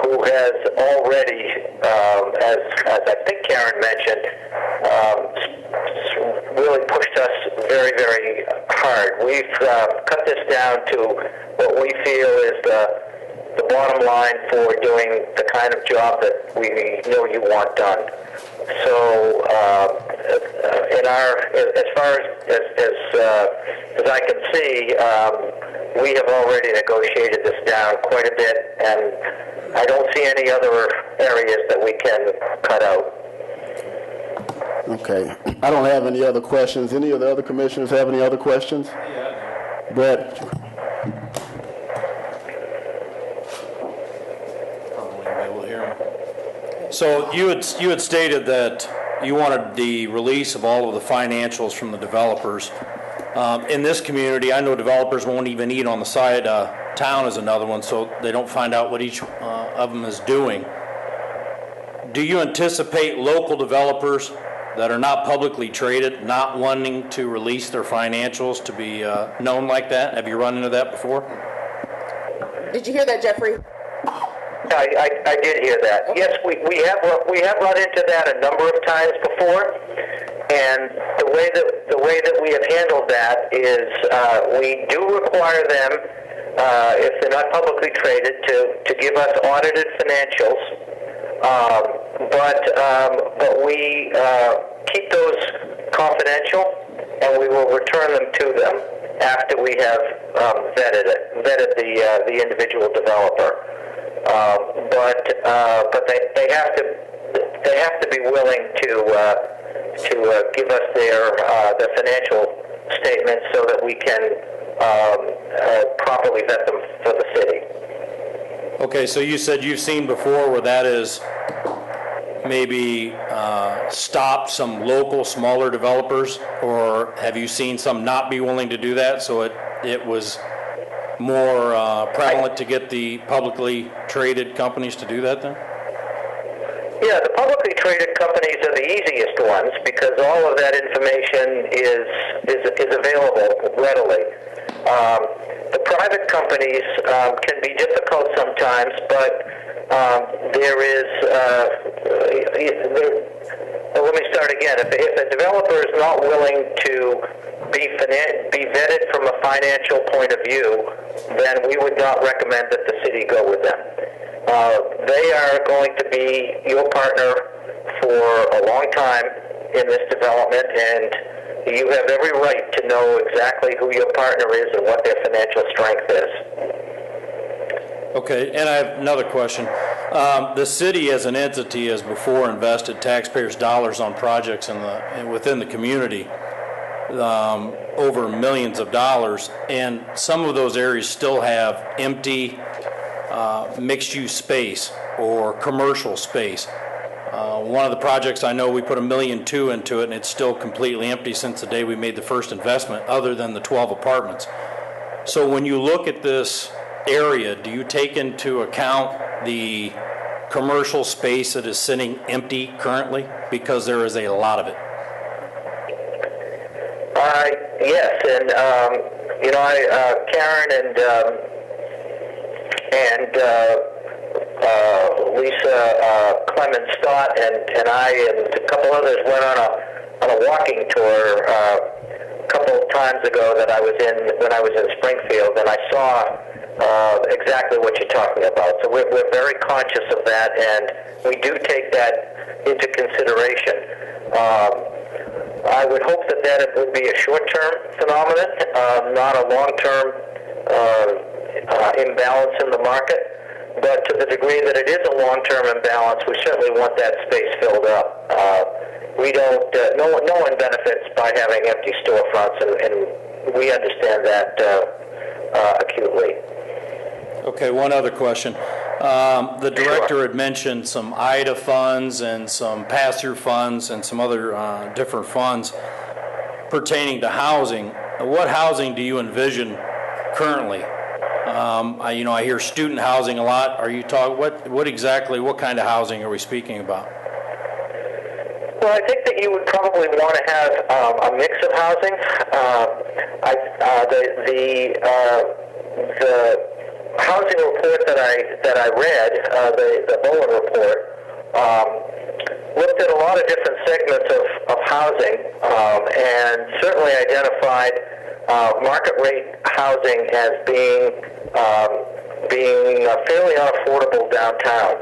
who has already, as I think Karen mentioned, really pushed us very, very hard. We've cut this down to what we feel is the bottom line for doing the kind of job that we know you want done. So, as far as I can see, we have already negotiated this down quite a bit, and I don't see any other areas that we can cut out. Okay. I don't have any other questions. Any of the other commissioners have any other questions? Yeah. Brett? Probably able to hear me. So you had stated that you wanted the release of all of the financials from the developers. In this community, I know developers won't even eat on the side. Town is another one, so they don't find out what each of them is doing. Do you anticipate local developers that are not publicly traded not wanting to release their financials to be known like that? Have you run into that before? Did you hear that, Jeffrey? I did hear that. Okay. Yes, we have run into that a number of times before, and the way that we have handled that is we do require them, if they're not publicly traded, to give us audited financials, but we keep those confidential, and we will return them to them after we have vetted the individual developer. But they have to be willing to give us their financial statements so that we can properly vet them for the city. Okay, so you said you've seen before where that is maybe stopped some local smaller developers, or have you seen some not be willing to do that, so it was more prevalent to get the publicly traded companies to do that then? Yeah, the publicly traded companies are the easiest ones because all of that information is available readily. The private companies can be difficult sometimes, but there is. Let me start again. If a developer is not willing to be vetted from a financial point of view, then we would not recommend that the city go with them. They are going to be your partner for a long time in this development, and you have every right to know exactly who your partner is and what their financial strength is. Okay, and I have another question. The city as an entity has before invested taxpayers' dollars on projects within the community, over millions of dollars, and some of those areas still have empty mixed-use space or commercial space. One of the projects I know we put $1.2 million into it, and it's still completely empty since the day we made the first investment, other than the 12 apartments. So when you look at this area, do you take into account the commercial space that is sitting empty currently? Because there is a lot of it. Yes, and Karen and Lisa Clemens Stott and I and a couple others went on a walking tour couple of times ago that when I was in Springfield, and I saw exactly what you're talking about. So we're very conscious of that, and we do take that into consideration. I would hope that it would be a short-term phenomenon, not a long-term imbalance in the market. But to the degree that it is a long-term imbalance, we certainly want that space filled up. We don't. No one benefits by having empty storefronts, and we understand that acutely. Okay, one other question. The director had mentioned some IDA funds and some pass-through funds and some other different funds pertaining to housing. What housing do you envision currently? I hear student housing a lot. Are you talking, what kind of housing are we speaking about? Well, I think that you would probably want to have a mix of housing. The housing report that I read, the Bowen report, looked at a lot of different segments of housing, and certainly identified market rate housing as being fairly unaffordable downtown.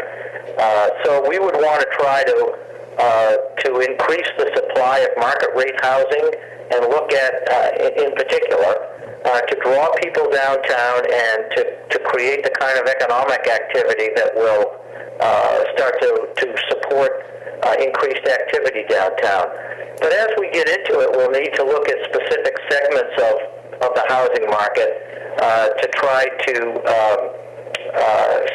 So we would want to try to increase the supply of market rate housing and look at, in particular, to draw people downtown and to create the kind of economic activity that will start to support increased activity downtown. But as we get into it, we'll need to look at specific segments of the housing market to try to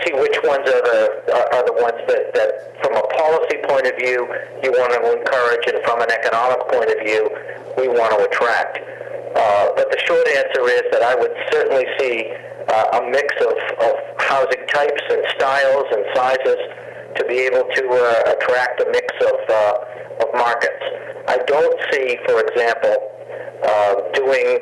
see which ones are the ones that, from a policy point of view, you want to encourage, and from an economic point of view, we want to attract. But the short answer is that I would certainly see a mix of housing types and styles and sizes to be able to attract a mix of markets. I don't see, for example, doing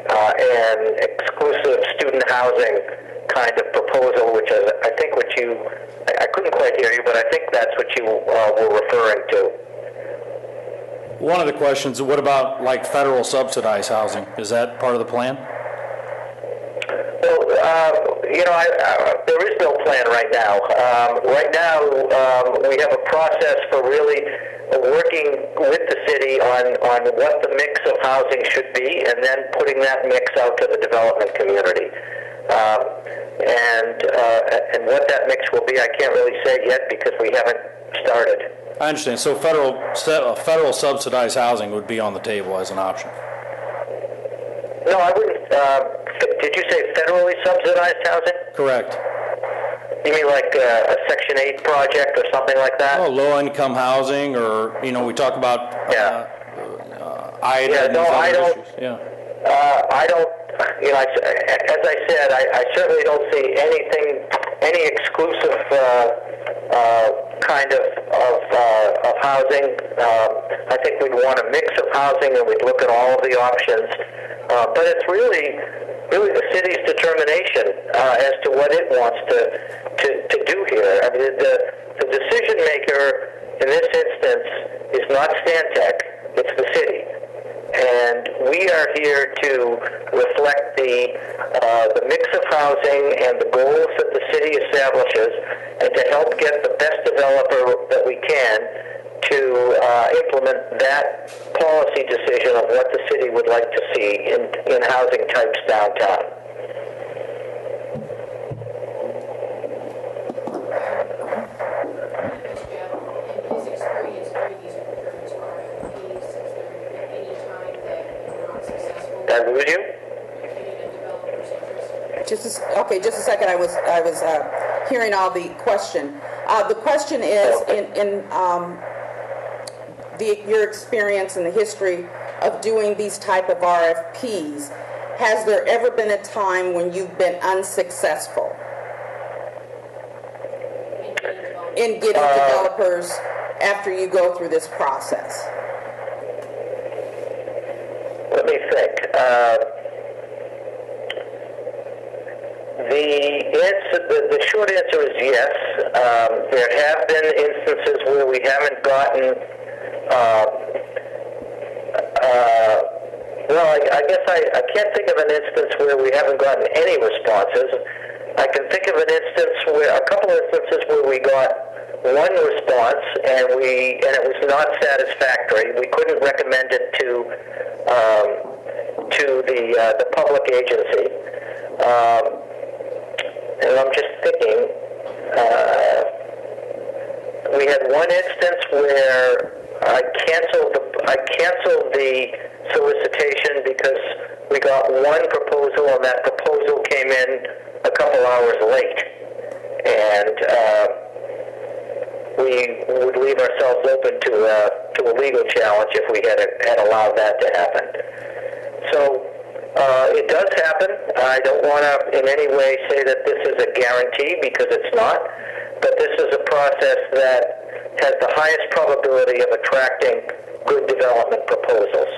an exclusive student housing kind of proposal, which is, I think, I couldn't quite hear you, but I think that's what you were referring to. One of the questions, what about like federal subsidized housing? Is that part of the plan? Well, there is no plan right now. Right now, we have a process for really working with the city on what the mix of housing should be, and then putting that mix out to the development community. And what that mix will be, I can't really say yet because we haven't started. I understand. So federal subsidized housing would be on the table as an option. No, I wouldn't. Did you say federally subsidized housing? Correct. You mean like a Section 8 project or something like that? Oh, low-income housing, or we talk about IDA. Yeah, no, I don't. Issues. Yeah. I don't. As I said, I certainly don't see any exclusive kind of housing. I think we'd want a mix of housing, and we'd look at all of the options. But it's really the city's determination as to what it wants to do here. I mean, the decision maker in this instance is not Stantec; it's the city. And we are here to reflect the mix of housing and the goals that the city establishes, and to help get the best developer that we can to implement that policy decision of what the city would like to see in housing types downtown. Did I lose you? Just a second. I was hearing all the question. The question is, in your experience and the history of doing these type of RFPs, has there ever been a time when you've been unsuccessful in getting developers after you go through this process? Let me think. The short answer is yes. There have been instances where we haven't gotten Well, I guess I can't think of an instance where we haven't gotten any responses. I can think of an instance where, a couple of instances where we got one response and it was not satisfactory. We couldn't recommend it to the public agency. And I'm just thinking, we had one instance where I canceled the solicitation because we got one proposal and that proposal came in a couple hours late. And we would leave ourselves open to a legal challenge if we had allowed that to happen. So it does happen. I don't want to in any way say that this is a guarantee because it's not, but this is a process that has the highest probability of attracting good development proposals.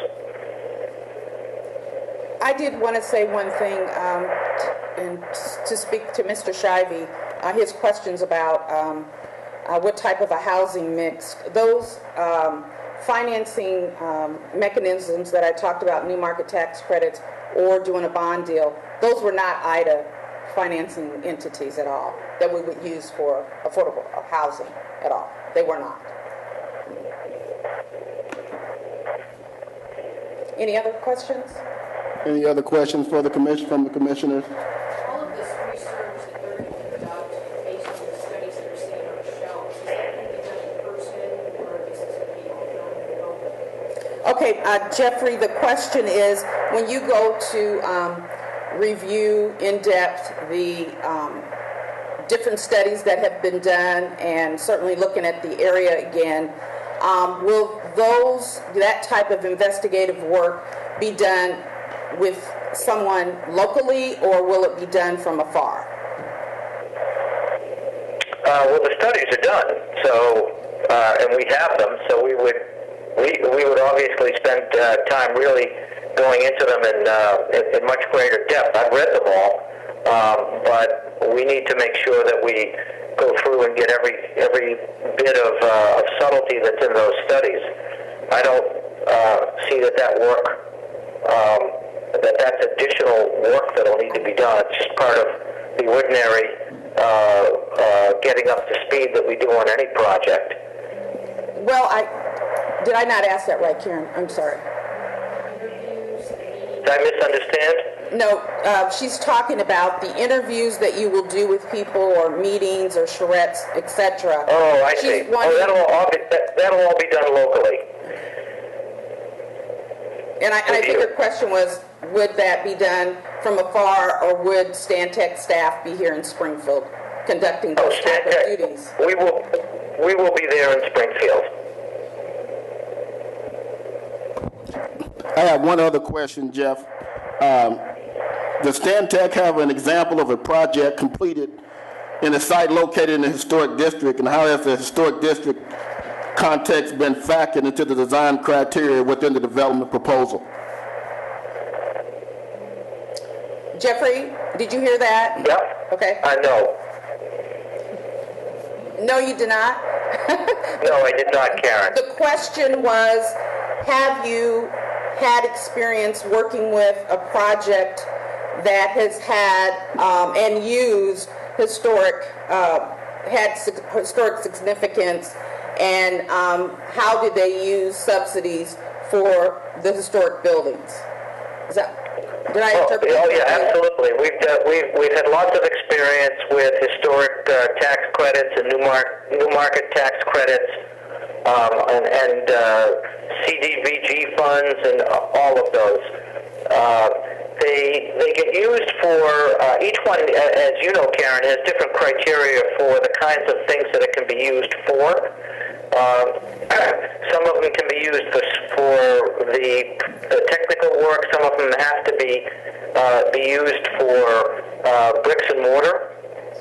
I did want to say one thing, and to speak to Mr. Shivey, his questions about what type of a housing mix. Those financing mechanisms that I talked about, new market tax credits or doing a bond deal, those were not IDA financing entities at all that we would use for affordable housing at all. They were not. Any other questions? Any other questions for the commission, from the commissioners? All of this research that they're going to conduct based on the studies that are sitting on the shelves, is that going to be done in person or is this going to be all done remotely? Okay, Jeffrey, the question is, when you go to review in depth the different studies that have been done and certainly looking at the area again, will that type of investigative work be done with someone locally, or will it be done from afar? Well, the studies are done, so and we have them. So we would obviously spend time really going into them in much greater depth. I've read them all, but we need to make sure that we go through and get every bit of subtlety that's in those studies. I don't see that work. That's additional work that will need to be done. It's just part of the ordinary getting up to speed that we do on any project. Well, did I not ask that right, Karen? I'm sorry. Did I misunderstand? No, she's talking about the interviews that you will do with people, or meetings, or charrettes, etc. Oh, I see. That'll all be done locally. And I think her question was, would that be done from afar, or would Stantec staff be here in Springfield conducting those type of duties? We will be there in Springfield. I have one other question, Jeff. Does Stantec have an example of a project completed in a site located in a historic district, and how has the historic district context been factored into the design criteria within the development proposal? Jeffrey, did you hear that? Yep. Okay. I know. No, you did not? No, I did not, Karen. The question was, have you had experience working with a project that has had and used historic significance, and how did they use subsidies for the historic buildings? Did I interpret that? Oh yeah, absolutely. We've had lots of experience with historic tax credits and new market tax credits, and CDBG funds and all of those. They get used for, each one, as you know, Karen, has different criteria for the kinds of things that it can be used for. Some of them can be used for the technical work. Some of them have to be used for bricks and mortar.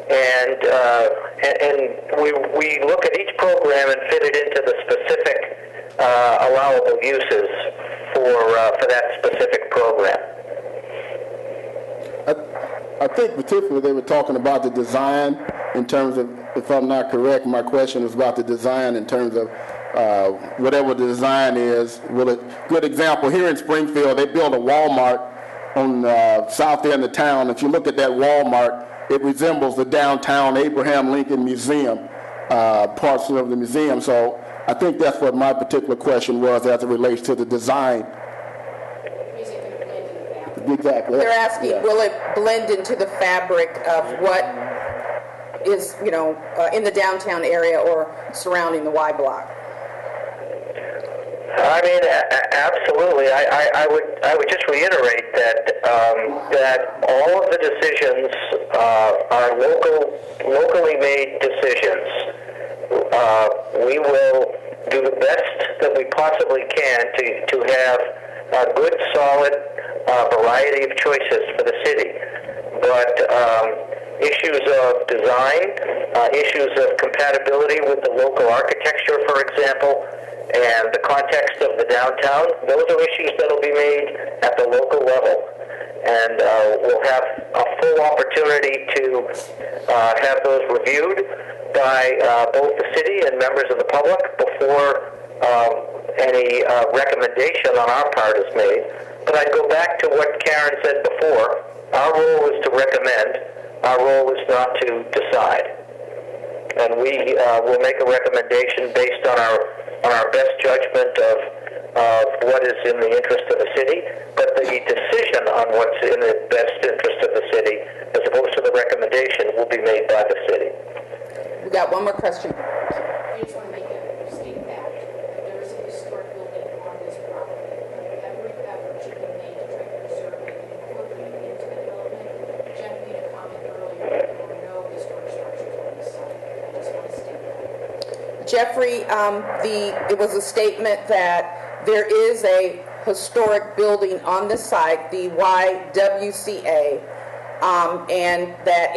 And we look at each program and fit it into the specific allowable uses for that specific program. I think particularly they were talking about the design in terms of, if I'm not correct, my question was about the design in terms of whatever the design is, good example, here in Springfield, they built a Walmart on the south end of town. If you look at that Walmart, it resembles the downtown Abraham Lincoln Museum, parts of the museum. So I think that's what my particular question was as it relates to the design. Is it going to blend in the fabric? Exactly. They're asking, Yeah. will it blend into the fabric of what is, in the downtown area or surrounding the Y block? I mean, absolutely. I would just reiterate that all of the decisions are locally made decisions. We will do the best that we possibly can to have a good, solid variety of choices for the city. But issues of design, issues of compatibility with the local architecture, for example, and the context of the downtown, those are issues that will be made at the local level. And we'll have a full opportunity to have those reviewed by both the city and members of the public before any recommendation on our part is made. But I'd go back to what Karen said before. Our role is to recommend. Our role is not to decide. And we will make a recommendation based on our best judgment of what is in the interest of the city, but the decision on what's in the best interest of the city, as opposed to the recommendation, will be made by the city. We got one more question. I just want to make a state fact that there is a historic building on this property. Every effort should be made to try to preserve it and incorporate it into the development. Jeff made a comment earlier that there were no historic structures on this site. I just want to state that. Jeffrey, it was a statement that there is a historic building on the site, the YWCA, and that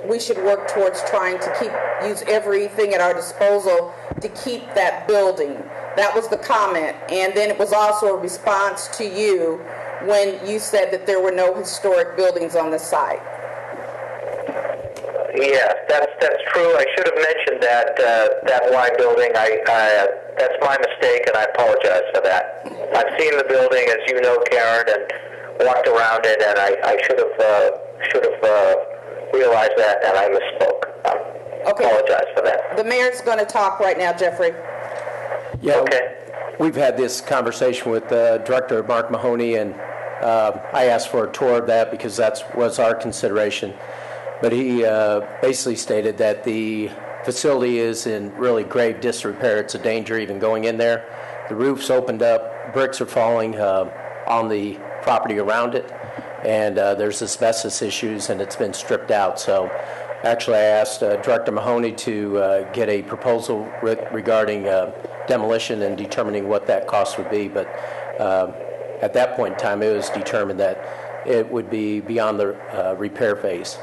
we should work towards trying to use everything at our disposal to keep that building. That was the comment. And then it was also a response to you when you said that there were no historic buildings on the site. Yes, that's true. I should have mentioned that Y building. That's my mistake, and I apologize for that. I've seen the building, as you know, Karen, and walked around it, and I should have realized that, and I misspoke. Okay. Apologize for that. The mayor's going to talk right now, Jeffrey. Yeah, Okay. we've had this conversation with Director Mark Mahoney, and I asked for a tour of that because that was our consideration. But he basically stated that the facility is in really grave disrepair. It's a danger even going in there. The roof's opened up, bricks are falling on the property around it, and there's asbestos issues, and it's been stripped out. So actually I asked Director Mahoney to get a proposal regarding demolition and determining what that cost would be. But at that point in time, it was determined that it would be beyond the repair phase.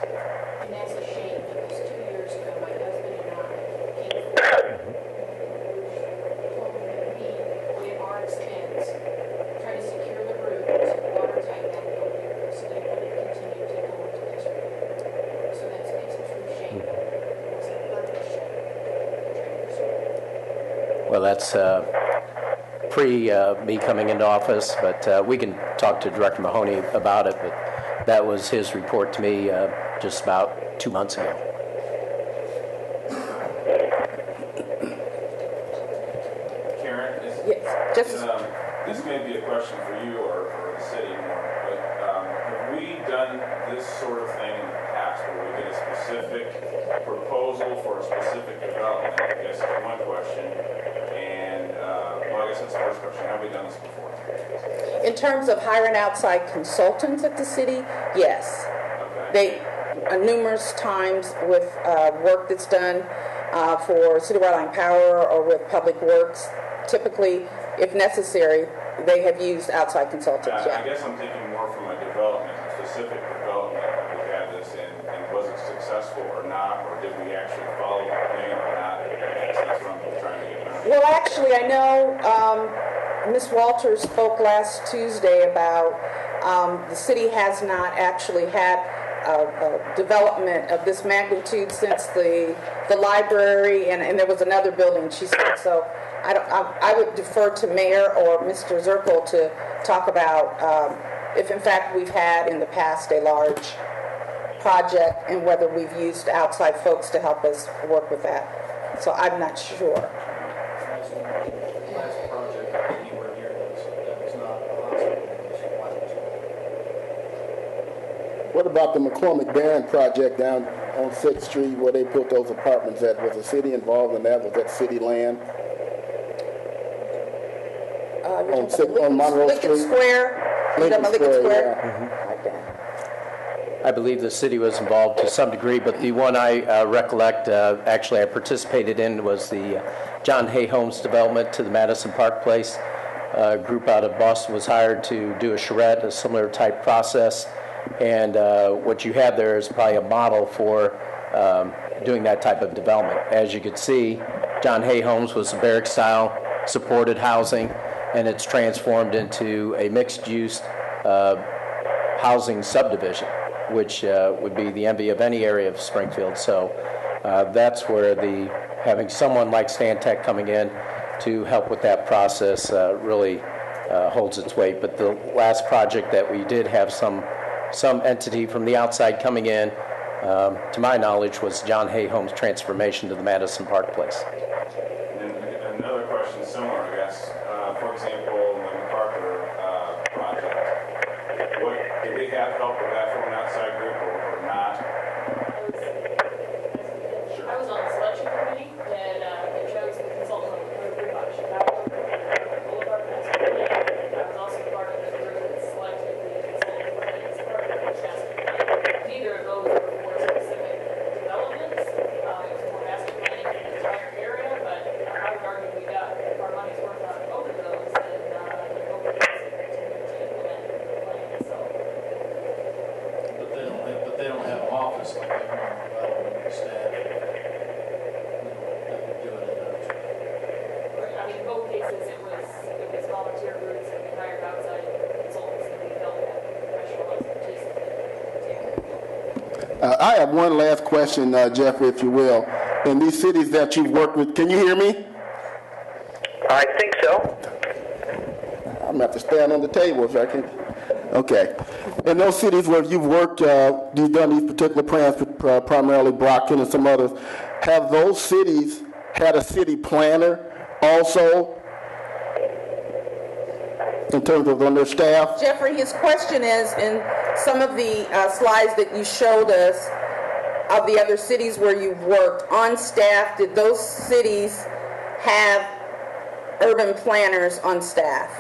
And that's a shame because 2 years ago, my husband and I came forward, told him that we, at our expense, try to secure the roof to watertight that building so that it wouldn't continue to go into disrepair. So it's a true shame. It was a perfect shame. Trying to preserve it. Well, that's pre me coming into office, but we can talk to Director Mahoney about it, but that was his report to me just about 2 months ago. Karen, Yes, just this may be a question for you or for the city more, but have we done this sort of thing in the past where we get a specific proposal for a specific development? I guess is one question. And, well, I guess that's the first question. Have we done this before? in terms of hiring outside consultants at the city, yes. Okay. They, numerous times with work that's done for Citywide Line Power or with Public Works, typically, if necessary, they have used outside consultants, I yeah. guess I'm thinking more from a development, a specific development. Have we had this and was it successful or not, or did we actually follow the plan or not? That's what I'm trying to get around. Well, actually, I know Ms. Walters spoke last Tuesday about the city has not actually had development of this magnitude since the library, and there was another building, she said. So I would defer to Mayor or Mr. Zirkle to talk about if in fact we've had in the past a large project and whether we've used outside folks to help us work with that. So I'm not sure. Last project anywhere near this, that was not a hospital, it was a What about the McCormick Barron project down on 6th Street where they put those apartments at? Was the city involved in that? Was that city land? On Monroe Lincoln Street? Square. Lincoln Square, Yeah. Like that. I believe the city was involved to some degree, but the one I recollect, actually I participated in, was the John Hay Homes development to the Madison Park Place. A group out of Boston was hired to do a charrette, a similar type process, and what you have there is probably a model for doing that type of development. As you could see, John Hay Homes was a barrack-style supported housing, and it's transformed into a mixed-use housing subdivision, which would be the envy of any area of Springfield. So that's where having someone like Stantec coming in to help with that process really holds its weight. But the last project that we did have some entity from the outside coming in, to my knowledge, was John Hay Homes transformation to the Madison Park Place. And another question similar, I guess. For example, the MacArthur project, did they have help with that from an outside group or not? I was on the selection committee that chose the consultant group out of Chicago, Boulevard Master Plan. I was also part of the group that selected the consultant for this program, which has neither of those were for specific developments. It was more master planning for the entire area, but I would argue we got our money's worth out of both of those, and I hope we can continue to implement the plan. So. But they don't have an office like economic development staff. They do it in-house. I mean, in both cases, it was volunteer groups and we hired outside consultants and we felt that professional expertise. I have one last question, Jeffrey, if you will. In these cities that you've worked with, can you hear me? I think so. I'm going to have to stand on the table so I can. Okay. In those cities where you've worked, you've done these particular plans, primarily Brockton and some others, have those cities had a city planner also in terms of on their staff? Jeffrey, his question is, in some of the slides that you showed us of the other cities where you've worked, on staff, did those cities have urban planners on staff?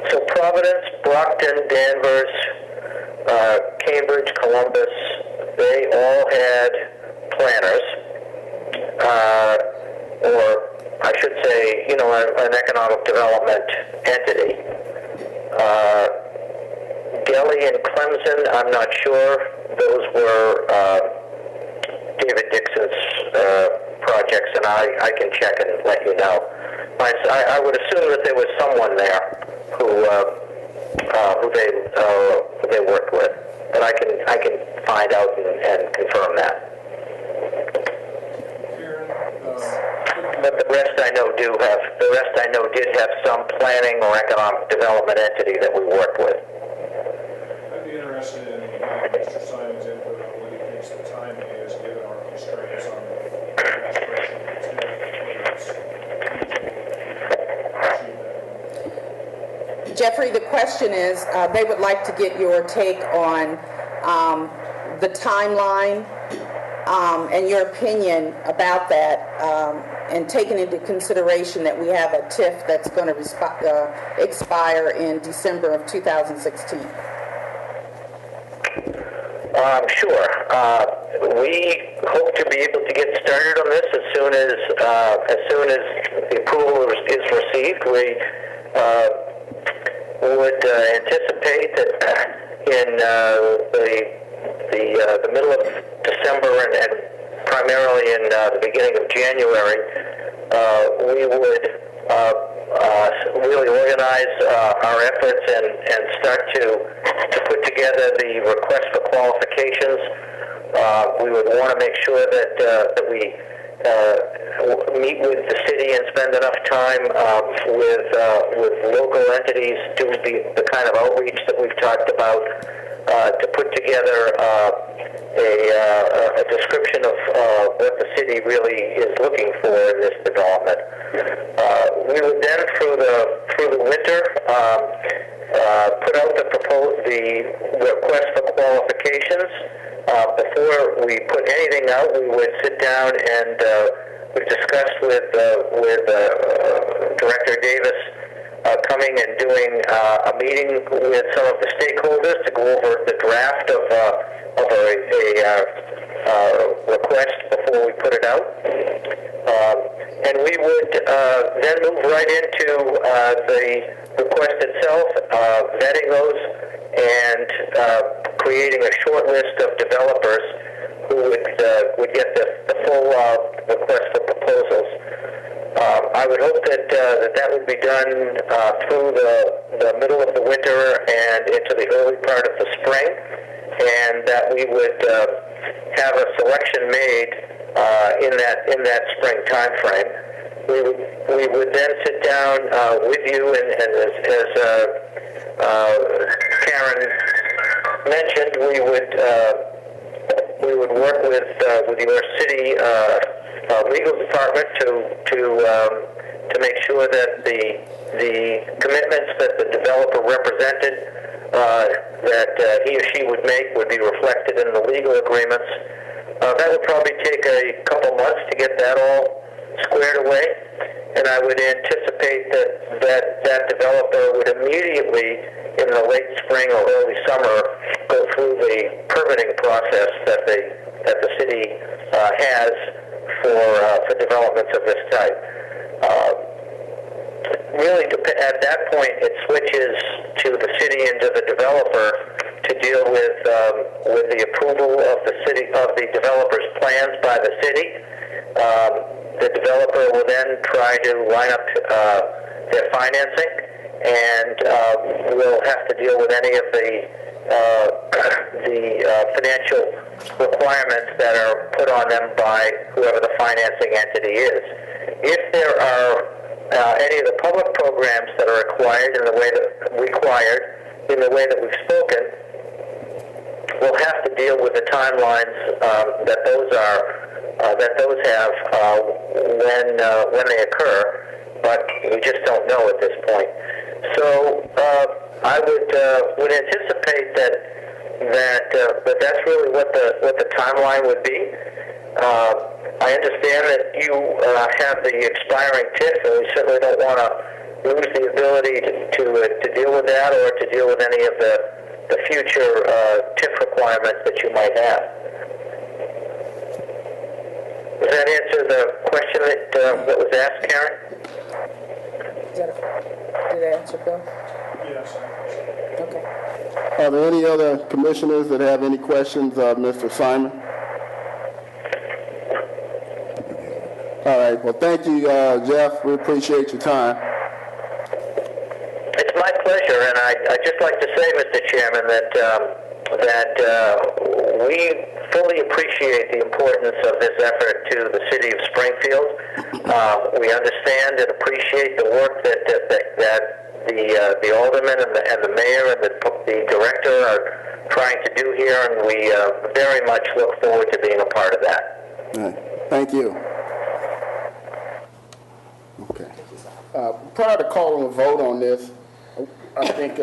So Providence, Brockton, Danvers, Cambridge, Columbus, they all had planners, or I should say, an economic development entity. Delhi and Clemson, I'm not sure. Those were David Dixon's projects, and I can check and let you know. I would assume that there was someone there who they worked with, but I can find out and confirm that. But the rest I know did have some planning or economic development entity that we worked with. I'd be interested in getting Mr. Simon's input on what he thinks the timing is, given our constraints on the restoration of the TIF, whether it's feasible to achieve that. Jeffrey, the question is, they would like to get your take on the timeline and your opinion about that, and taking into consideration that we have a TIF that's going to expire in December of 2016. Sure. We hope to be able to get started on this as soon as the approval is received. We would anticipate that in the middle of December and primarily in the beginning of January, we would really organize our efforts and start to put together the request for qualifications. We would want to make sure that we meet with the city and spend enough time with local entities, do the kind of outreach that we've talked about, to put together a description of what the city really is looking for in this development. We would then, through the winter, put out the request for qualifications. Before we put anything out, we would sit down and we've discussed with Director Davis coming and doing a meeting with some of the stakeholders to go over the draft of a request before we put it out. And we would then move right into the request itself, vetting those, and creating a short list of developers who would get the full request for proposals. I would hope that would be done through the middle of the winter and into the early part of the spring, and that we would have a selection made in that spring time frame. We would then sit down with you, and as Karen mentioned, we would work with your city legal department to make sure that the commitments that the developer represented that he or she would make would be reflected in the legal agreements. That would probably take a couple months to get that all squared away, and I would anticipate that developer would immediately, in the late spring or early summer, go through the permitting process that the city has for developments of this type. Really, at that point, it switches to the city and to the developer to deal with the approval of the developer's plans by the city. The developer will then try to line up their financing, and will have to deal with any of the financial requirements that are put on them by whoever the financing entity is. If there are any of the public programs that are required in the way that we've spoken, we'll have to deal with the timelines that those have when they occur, but we just don't know at this point. So I would anticipate that that's really what the timeline would be. I understand that you have the expiring TIF, and we certainly don't want to lose the ability to deal with that or to deal with any of the future TIF requirements that you might have. Does that answer the question that was asked, Karen? Did I answer, Bill? Yes, Okay. Are there any other commissioners that have any questions of Mr. Simon? All right. Well, thank you, Jeff. We appreciate your time. It's my pleasure, and I'd just like to say, Mr. Chairman, that we fully appreciate the importance of this effort to the city of Springfield. We understand and appreciate the work that the alderman and the mayor and the director are trying to do here, and we very much look forward to being a part of that. All right. Thank you. Okay. Prior to calling a vote on this, I think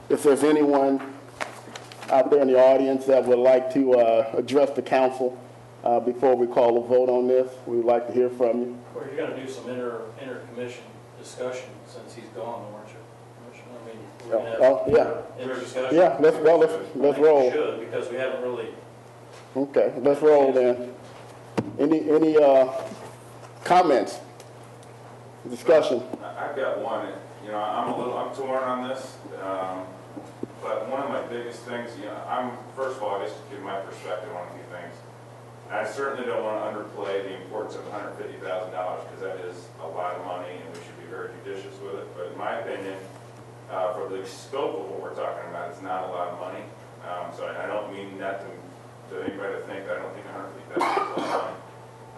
if there's anyone out there in the audience that would like to address the council before we call a vote on this, we would like to hear from you. Well, you're going to do some inter-commission discussion since he's gone, aren't you? I mean, we're going to have inter-discussion. Yeah, let's roll. We should, because we haven't really. Okay, let's roll then. Any comments? Discussion? I've got one. You know, I'm torn on this, but one of my biggest things, you know, first of all, I just give my perspective on a few things. And I certainly don't want to underplay the importance of $150,000, because that is a lot of money, and we should be be very judicious with it, but in my opinion, for the scope of what we're talking about, it's not a lot of money. So I don't mean that to anybody to think that I don't think 150,000 is a lot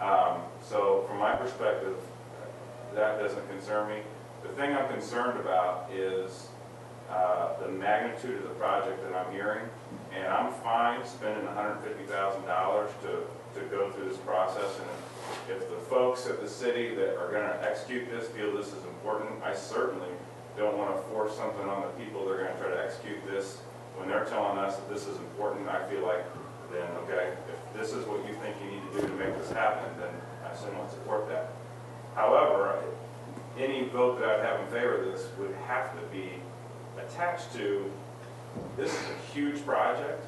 of money. So from my perspective, that doesn't concern me. The thing I'm concerned about is the magnitude of the project that I'm hearing, and I'm fine spending $150,000 to go through this process. And if the folks at the city that are going to execute this feel this is important, I certainly don't want to force something on the people that are going to try to execute this. When they're telling us that this is important, I feel like, then, okay, if this is what you think you need to do to make this happen, then I somewhat support that. However, any vote that I'd have in favor of this would have to be attached to, this is a huge project,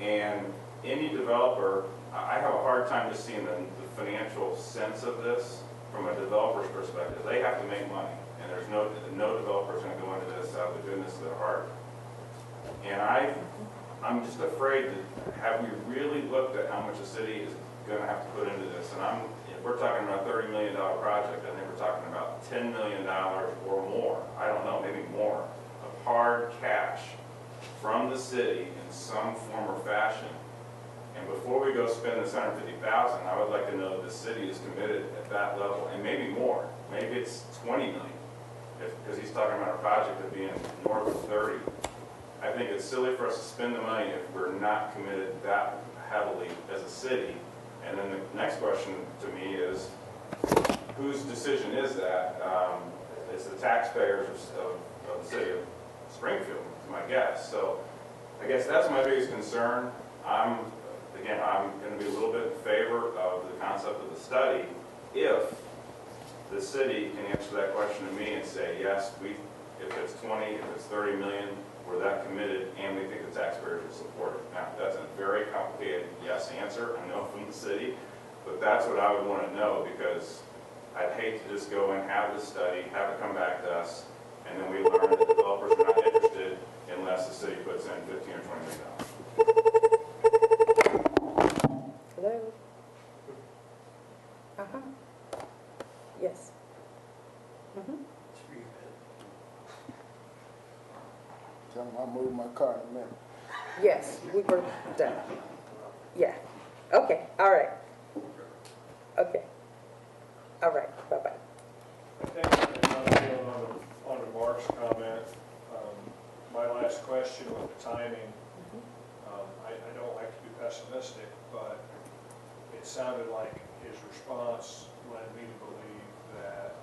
and any developer, I have a hard time just seeing the financial sense of this from a developer's perspective. They have to make money, and there's no developer's going to go into this out of the goodness of their heart. And I'm just afraid that, have we really looked at how much the city is going to have to put into this? And if we're talking about a $30 million project, I think we're talking about $10 million or more, I don't know, maybe more, of hard cash from the city in some form or fashion. And before we go spend this $150,000, I would like to know the city is committed at that level, and maybe more. Maybe it's $20 million, because he's talking about a project of being north of 30. I think it's silly for us to spend the money if we're not committed that heavily as a city. And then the next question to me is, whose decision is that? It's the taxpayers of the city of Springfield, is my guess. So I guess that's my biggest concern. Again, I'm going to be a little bit in favor of the concept of the study if the city can answer that question to me and say, yes, if it's 20, if it's 30 million, we're that committed, and we think the taxpayers will support it. Now, that's a very complicated yes answer, I know, from the city, but that's what I would want to know, because I'd hate to just go and have the study, have it come back to us, and then we learn that developers are not interested unless the city puts in $15 or $20 million. Hello? Uh-huh. Yes. Mm-hmm. Tell them I'll move my car in a minute. Yes, we were done. Yeah. Okay, all right. Okay. All right, bye-bye. I think on to Mark's comment, my last question with the timing, I don't like to be pessimistic, but it sounded like his response led me to believe that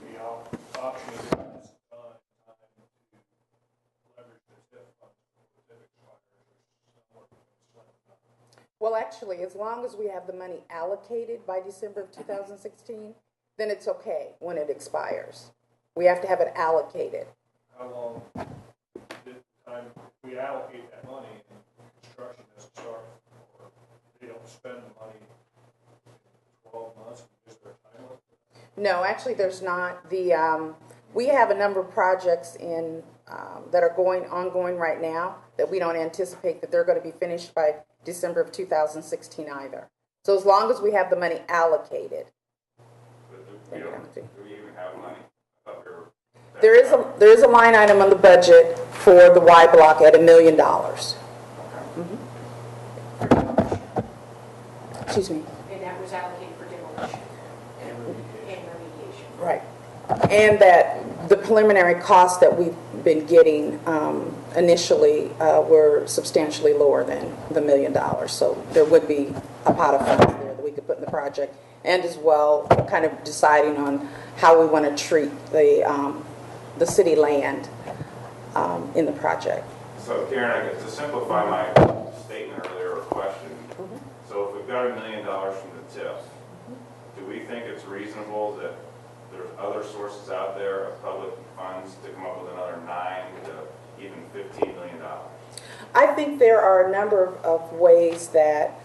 the option is done in time to leverage the TIF funds for the TIF expires or somewhere between. Well, actually, as long as we have the money allocated by December of 2016, then it's okay when it expires. We have to have it allocated. How long did time we allocate that money and construction doesn't start, or they don't spend the money in 12 months? Is there a time limit? No, actually, there's not. We have a number of projects in that are ongoing right now that we don't anticipate that they're going to be finished by December of 2016 either. So as long as we have the money allocated. But do we even have money? There is a line item on the budget for the Y block at $1 million. Mm-hmm. Excuse me. And that was allocated for demolition and remediation. Right. And that the preliminary costs that we've been getting initially were substantially lower than the $1 million. So there would be a pot of funds there that we could put in the project, and as well kind of deciding on how we want to treat the city land in the project. So Karen, I guess to simplify my statement earlier or question, so if we've got $1 million from the TIF, do we think it's reasonable that there's other sources out there of public funds to come up with another $9 to even $15 million? I think there are a number of ways that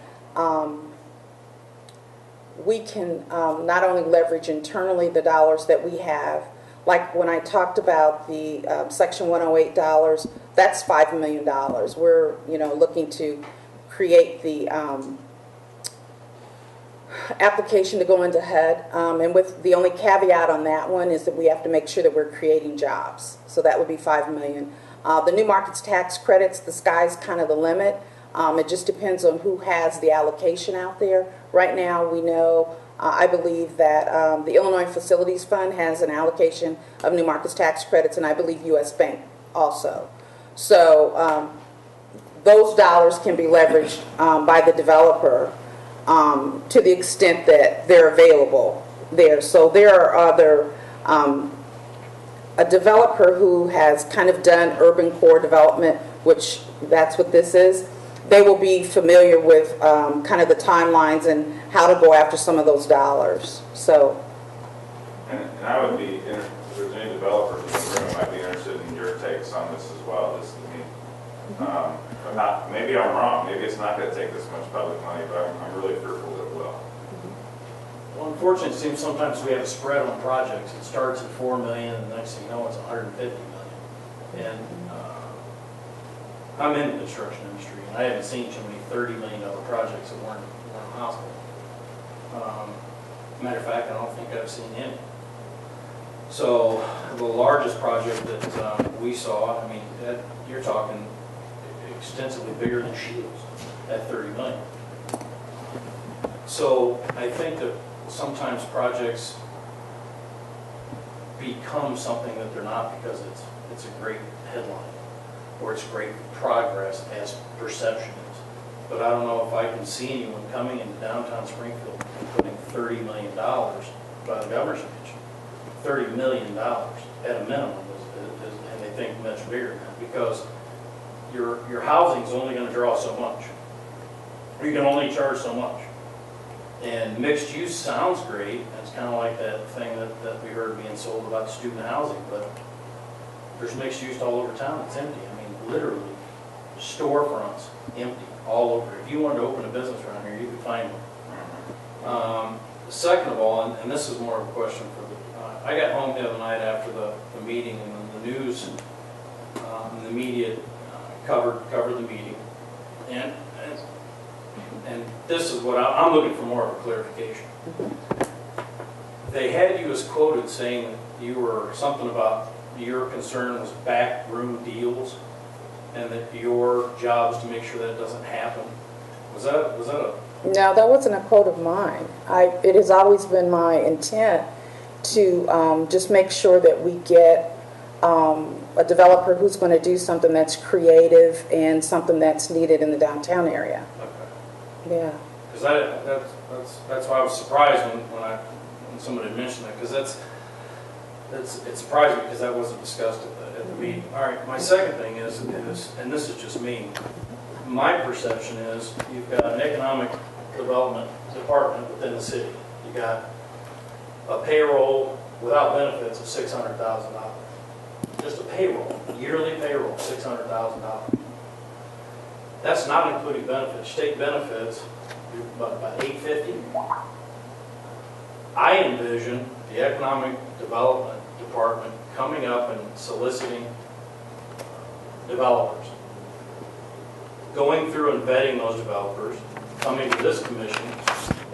we can not only leverage internally the dollars that we have, like when I talked about the Section 108 dollars, that's $5 million. We're looking to create the application to go into HUD, and with the only caveat on that one is that we have to make sure that we're creating jobs. So that would be $5 million. The new markets tax credits, the sky's kind of the limit. It just depends on who has the allocation out there. Right now, we know, I believe that the Illinois Facilities Fund has an allocation of new markets tax credits, and I believe U.S. Bank also. So those dollars can be leveraged by the developer to the extent that they're available there. So there are other, a developer who has kind of done urban core development, which that's what this is. They will be familiar with kind of the timelines and how to go after some of those dollars. So, and I would be, if there's any developers in the room, I'd be interested in your takes on this as well. Just to me, but not, maybe I'm wrong. Maybe it's not going to take this much public money, but I'm really fearful that it will. Well, unfortunately, it seems sometimes we have a spread on projects. It starts at $4 million, and the next thing you know, it's $150 million. And I'm in the construction industry, and I haven't seen too many $30 million projects at Warren Hospital. Matter of fact, I don't think I've seen any. So the largest project that we saw, I mean, you're talking extensively bigger than Shields at $30 million. So I think that sometimes projects become something that they're not because it's a great headline or it's great progress as perception is. But I don't know if I can see anyone coming into downtown Springfield and putting $30 million by the governor's mention. $30 million at a minimum and they think much bigger than that because your housing is only going to draw so much. You can only charge so much. And mixed use sounds great. It's kind of like that thing that we heard being sold about student housing, but there's mixed use all over town. It's empty. I mean, literally, storefronts empty all over. If you wanted to open a business around here, you could find one. Second of all, and this is more of a question for the, I got home the other night after the meeting, and the news, the media covered the meeting, and this is what I'm looking for more of a clarification. They had you as quoted saying that you were something about your concern was backroom deals, and that your job is to make sure that doesn't happen. Was that a? No, that wasn't a quote of mine. It has always been my intent to just make sure that we get a developer who's going to do something that's creative and something that's needed in the downtown area. Okay. Yeah. Because that's why I was surprised when somebody mentioned that, because it surprised me because that wasn't discussed at the meeting. All right, my second thing is, and this is just me, my perception is you've got an economic development department within the city. You got a payroll without benefits of $600,000. Just a payroll, yearly payroll, $600,000. That's not including benefits. State benefits, about $850. I envision the economic development department coming up and soliciting developers, going through and vetting those developers, coming to this commission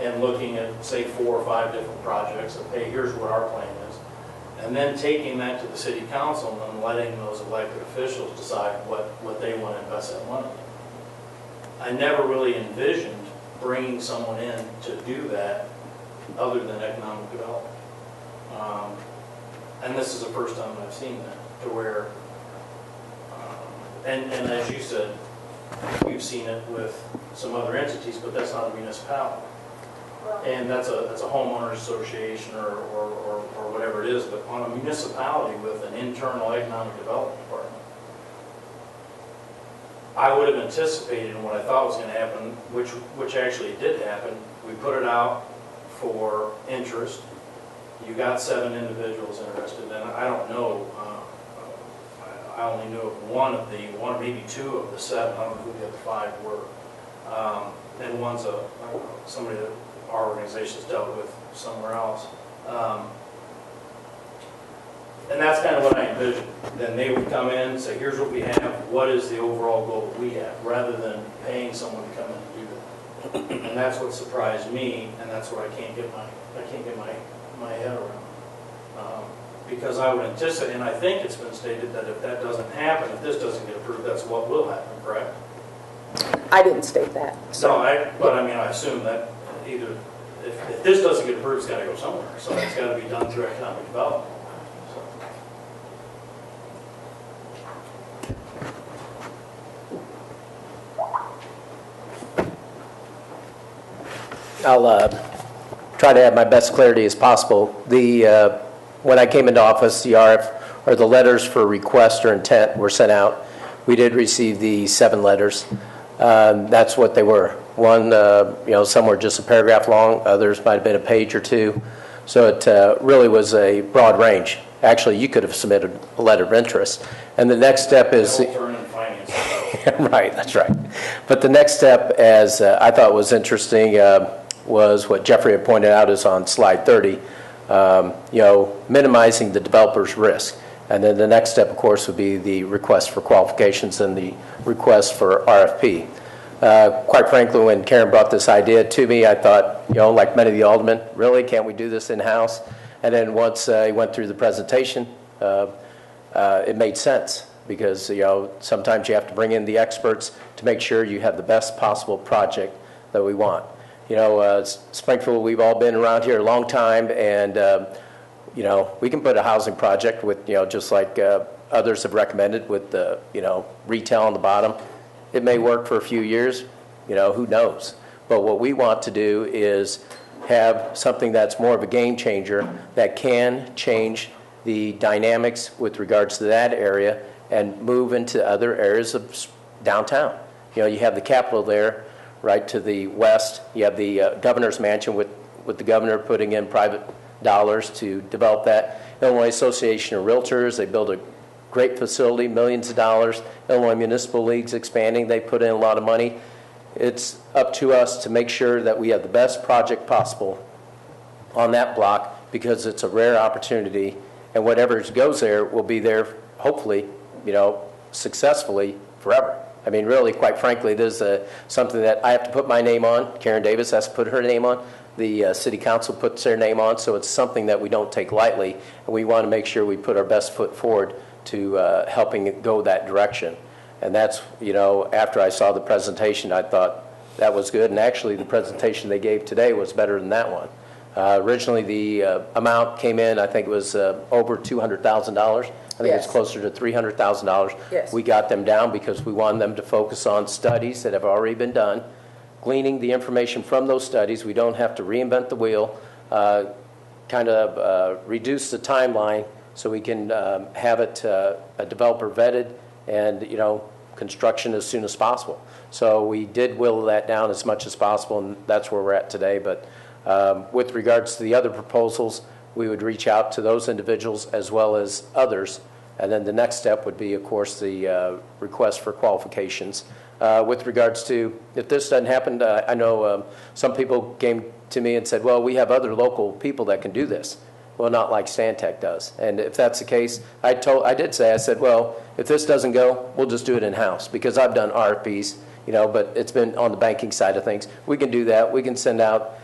and looking at, say, 4 or 5 different projects, and hey, here's what our plan is, and then taking that to the city council and then letting those elected officials decide what they want to invest that money in. I never really envisioned bringing someone in to do that other than economic development. And this is the first time I've seen that, to where, and as you said, we've seen it with some other entities, but that's not a municipality. And that's a homeowners association or whatever it is, but on a municipality with an internal economic development department, I would have anticipated, and what I thought was going to happen, which actually did happen, we put it out for interest. You got 7 individuals interested, and I don't know, I only knew of one, maybe 2 of the 7. I don't know who the other 5 were. And one's somebody that our organization's dealt with somewhere else. And that's kind of what I envisioned. Then they would come in and say, here's what we have, what is the overall goal that we have, rather than paying someone to come in and do that. And that's what surprised me, and that's what I can't get my head around. Because I would anticipate, and I think it's been stated that if that doesn't happen, if this doesn't get approved, that's what will happen, correct? I didn't state that. But I mean, I assume that either, if this doesn't get approved, it's got to go somewhere. So it's got to be done through economic development. I'll try to have my best clarity as possible. When I came into office, the RF, or the letters for request or intent were sent out. We did receive the 7 letters. That's what they were. One, some were just a paragraph long. Others might have been a page or 2. So it really was a broad range. Actually, you could have submitted a letter of interest. And the next step is... Right, that's right. But the next step, as I thought was interesting, was what Jeffrey had pointed out is on slide 30, minimizing the developer's risk. And then the next step, of course, would be the request for qualifications and the request for RFP. Quite frankly, when Karen brought this idea to me, I thought, like many of the aldermen, really, can't we do this in-house? And then once I went through the presentation, it made sense because, sometimes you have to bring in the experts to make sure you have the best possible project that we want. Springfield, we've all been around here a long time, and, we can put a housing project with, just like others have recommended with the, retail on the bottom. It may work for a few years, who knows? But what we want to do is have something that's more of a game changer that can change the dynamics with regards to that area and move into other areas of downtown. You have the Capitol there, right to the west. You have the governor's mansion with the governor putting in private dollars to develop that. Illinois Association of Realtors, they build a great facility, millions of dollars. Illinois Municipal League's expanding. They put in a lot of money. It's up to us to make sure that we have the best project possible on that block because it's a rare opportunity, and whatever goes there will be there, hopefully, successfully forever. I mean, really, quite frankly, this is something that I have to put my name on. Karen Davis has to put her name on. The city council puts their name on, so it's something that we don't take lightly, and we want to make sure we put our best foot forward to helping it go that direction. And that's, after I saw the presentation, I thought that was good, and actually the presentation they gave today was better than that one. Originally, the amount came in, I think it was over $200,000. I think it's closer to $300,000. Yes. We got them down because we wanted them to focus on studies that have already been done, gleaning the information from those studies. We don't have to reinvent the wheel, reduce the timeline so we can have it a developer vetted and, construction as soon as possible. So we did whittle that down as much as possible, and that's where we're at today. But with regards to the other proposals, we would reach out to those individuals as well as others. And then the next step would be, of course, the request for qualifications. With regards to, if this doesn't happen, I know some people came to me and said, well, we have other local people that can do this. Well, not like Stantec does. And if that's the case, I said, well, if this doesn't go, we'll just do it in-house because I've done RFPs, but it's been on the banking side of things. We can do that. We can send out,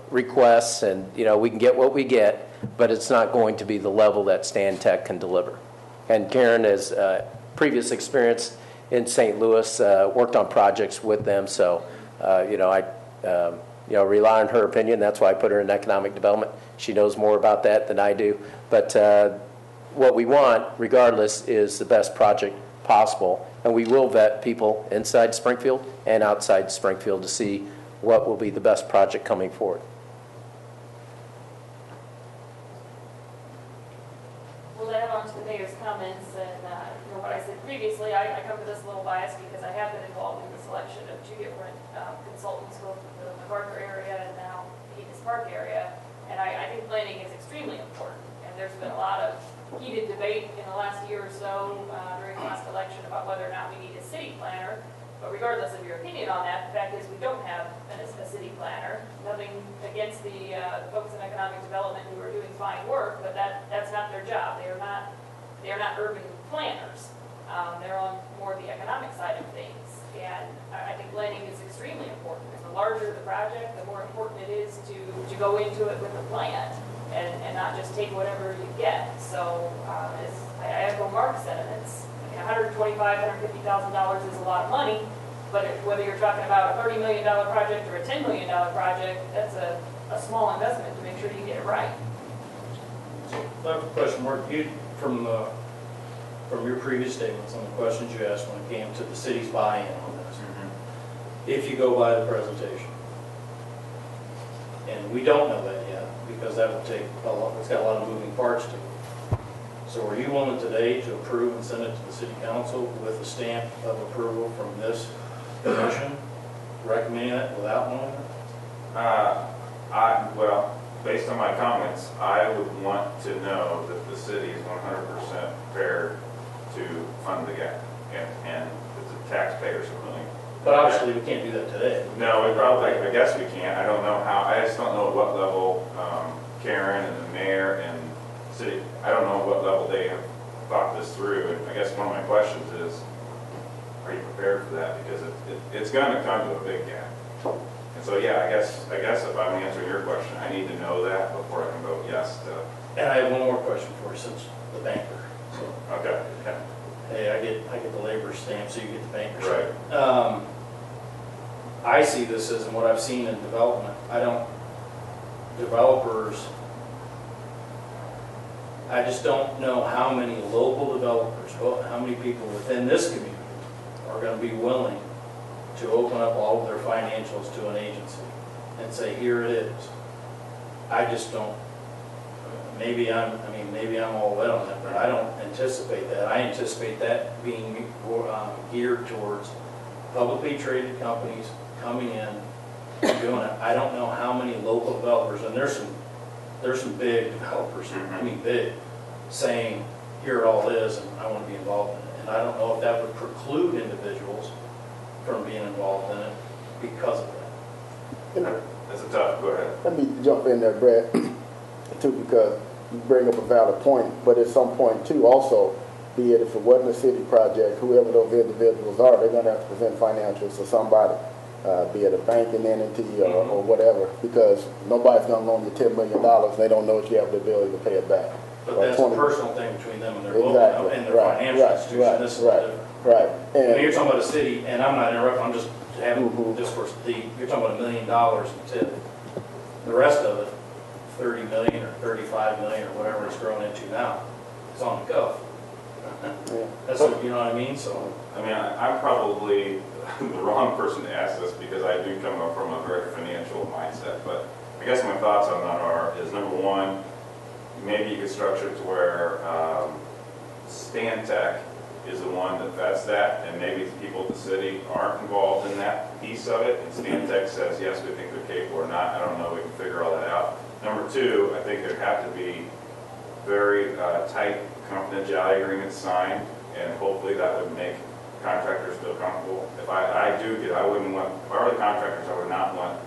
requests and, we can get what we get, but it's not going to be the level that Stantec can deliver. And Karen has previous experience in St. Louis, worked on projects with them, so, I rely on her opinion. That's why I put her in economic development. She knows more about that than I do. But what we want, regardless, is the best project possible. And we will vet people inside Springfield and outside Springfield to see what will be the best project coming forward. Well, to add on to the mayor's comments and what I said previously, I come to this a little biased because I have been involved in the selection of 2 different consultants, both in the MacArthur area and now the Enos Park area. And I think planning is extremely important. And there's been a lot of heated debate in the last year or so during the last election about whether or not we need a city planner. But regardless of your opinion on that, the fact is we don't have a city planner. Nothing against the folks in economic development who are doing fine work, but that's not their job. They are not urban planners. They're on more the economic side of things. And I think blending is extremely important. The larger the project, the more important it is to go into it with a plan and not just take whatever you get. So I echo Mark's sentiments. I mean, $125,000, $150,000 is a lot of money, but whether you're talking about a $30 million project or a $10 million project, that's a small investment to make sure you get it right. I have a question, Mark. From your previous statements on the questions you asked when it came to the city's buy-in on this, if you go by the presentation, and we don't know that yet because that would take a lot. It's got a lot of moving parts to it. So, are you willing today to approve and send it to the city council with a stamp of approval from this commission, recommending it without knowing it? Well, based on my comments, I would want to know that the city is 100% prepared to fund the gap, and that the taxpayers are willing. But obviously, we can't do that today. No, we probably, I guess we can't. I don't know how, I just don't know at what level Karen and the mayor and city, I don't know what level they have thought this through. And I guess one of my questions is, are you prepared for that? Because it's going to come to a big gap. And so, yeah, I guess if I'm answering your question, I need to know that before I can vote yes to. And I have one more question for you, since the banker. So, Okay. Yeah. hey, I get the labor stamp, so you get the banker Right. stamp. I see this as, and what I've seen in development, developers, I just don't know how many local developers, how many people within this community are going to be willing to open up all of their financials to an agency and say, here it is. I just don't, maybe I'm all wet on that, but I don't anticipate that. I anticipate that being geared towards publicly traded companies coming in and doing it. I don't know how many local developers, and there's some big developers, I mean big, saying, here it all is, and I want to be involved in it. And I don't know if that would preclude individuals from being involved in it because of that. That's a tough, go ahead. Let me jump in there, Brad, too, because you bring up a valid point, but at some point, too, also, be it if it wasn't a city project, whoever those individuals are, they're going to have to present financials to somebody, be it a banking entity or whatever, because nobody's going to loan you $10 million, and they don't know if you have the ability to pay it back. But Or that's 20. a personal thing between them and their Exactly. local and their financial institution. This is different. Right. I mean, you're talking about a city, and I'm not interrupting, I'm just having discourse. You're talking about $1 million in tip. The rest of it, 30 million or 35 million or whatever it's grown into now, is on the go. That's what, you know what I mean? So, I mean, I'm probably the wrong person to ask this because I do come up from a very financial mindset. But I guess my thoughts on that is number one, maybe you could structure it to where Stantec is the one that vets that, and maybe the people at the city aren't involved in that piece of it, and Stantec says, yes, we think they're capable or not. I don't know, we can figure all that out. Number two, I think there'd have to be very tight confidentiality agreements signed, and hopefully that would make contractors feel comfortable. If I wouldn't want, if I were the contractors, I would not want,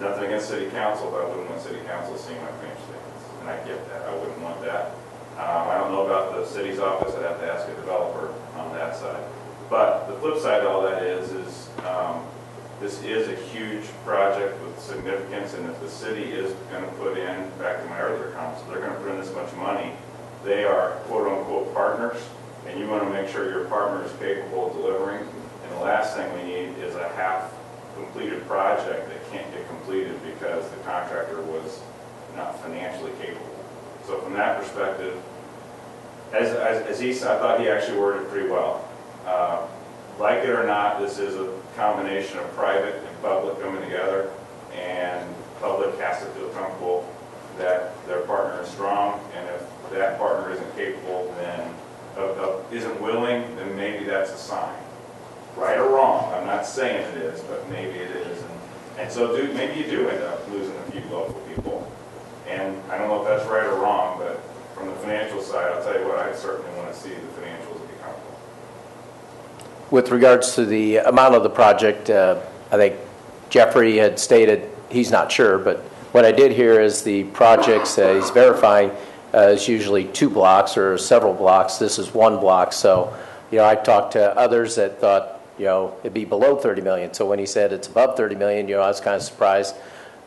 nothing against city council, but I wouldn't want city council seeing my financial statements, and I get that, I wouldn't want that. I don't know about the city's office, I'd have to ask a developer on that side. But the flip side of all that is this is a huge project with significance, and if the city is going to put in, back to my earlier comments, they're going to put in this much money, they are quote-unquote partners, and you want to make sure your partner is capable of delivering. And the last thing we need is a half-completed project that can't get completed because the contractor was not financially capable. So from that perspective, as he said, I thought he actually worded it pretty well. Like it or not, this is a combination of private and public coming together, and public has to feel comfortable that their partner is strong, and if that partner isn't capable, then isn't willing, then maybe that's a sign. Right or wrong, I'm not saying it is, but maybe it is. And so maybe you do end up losing a few local people. And I don't know if that's right or wrong, but from the financial side, I'll tell you what, I certainly want to see the financials be comfortable. With regards to the amount of the project, I think Jeffrey had stated he's not sure, but what I did hear is the projects that he's verifying is usually 2 blocks or several blocks. This is 1 block. So, I talked to others that thought it'd be below 30 million. So when he said it's above 30 million, I was kind of surprised.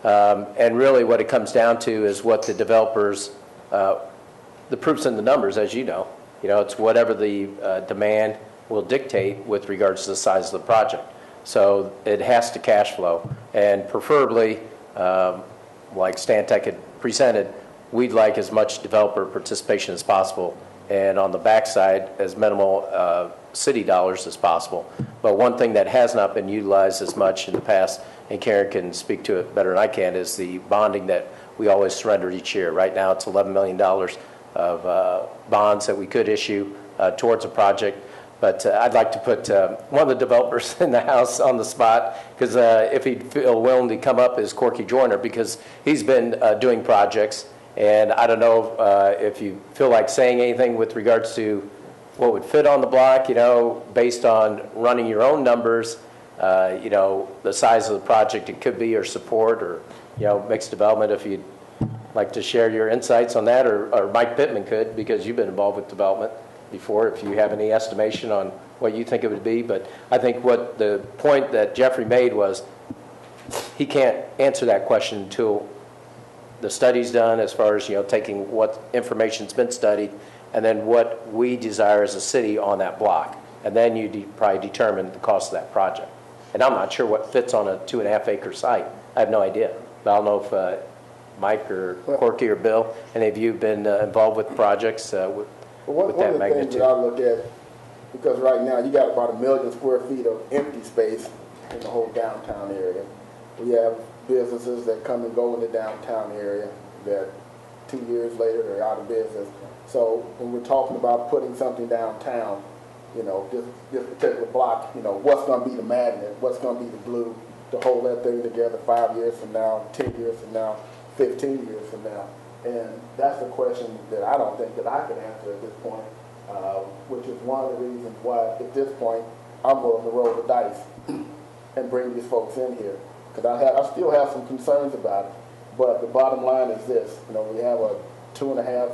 And really what it comes down to is what the developers, the proof's in the numbers, as you know. It's whatever the demand will dictate with regards to the size of the project. So it has to cash flow. And preferably, like Stantec had presented, we'd like as much developer participation as possible. And on the backside, as minimal city dollars as possible. But one thing that has not been utilized as much in the past, and Karen can speak to it better than I can, is the bonding that we always surrender each year. Right now, it's $11 million of bonds that we could issue towards a project. But I'd like to put one of the developers in the house on the spot, because if he'd feel willing to come up, is Corky Joyner, because he's been doing projects. And I don't know if you feel like saying anything with regards to what would fit on the block, based on running your own numbers, the size of the project it could be, or support, or, mixed development, if you'd like to share your insights on that, or Mike Pittman could, because you've been involved with development before, if you have any estimation on what you think it would be. But I think what the point that Jeffrey made was he can't answer that question until the study's done, as far as, taking what information's been studied, and then what we desire as a city on that block. And then you probably determine the cost of that project. And I'm not sure what fits on a 2.5 acre site. I have no idea. But I don't know if Mike or Corky or Bill, any of you have been involved with projects with that magnitude. One of the things that I look at, because right now you got about 1 million square feet of empty space in the whole downtown area. We have businesses that come and go in the downtown area that 2 years later they're out of business. So when we're talking about putting something downtown, this particular block, what's going to be the magnet, what's going to be the glue to hold that thing together 5 years from now, 10 years from now, 15 years from now. And that's a question that I don't think that I can answer at this point, which is one of the reasons why at this point I'm willing to roll the dice and bring these folks in here. Because I still have some concerns about it, but the bottom line is this: we have a 2.5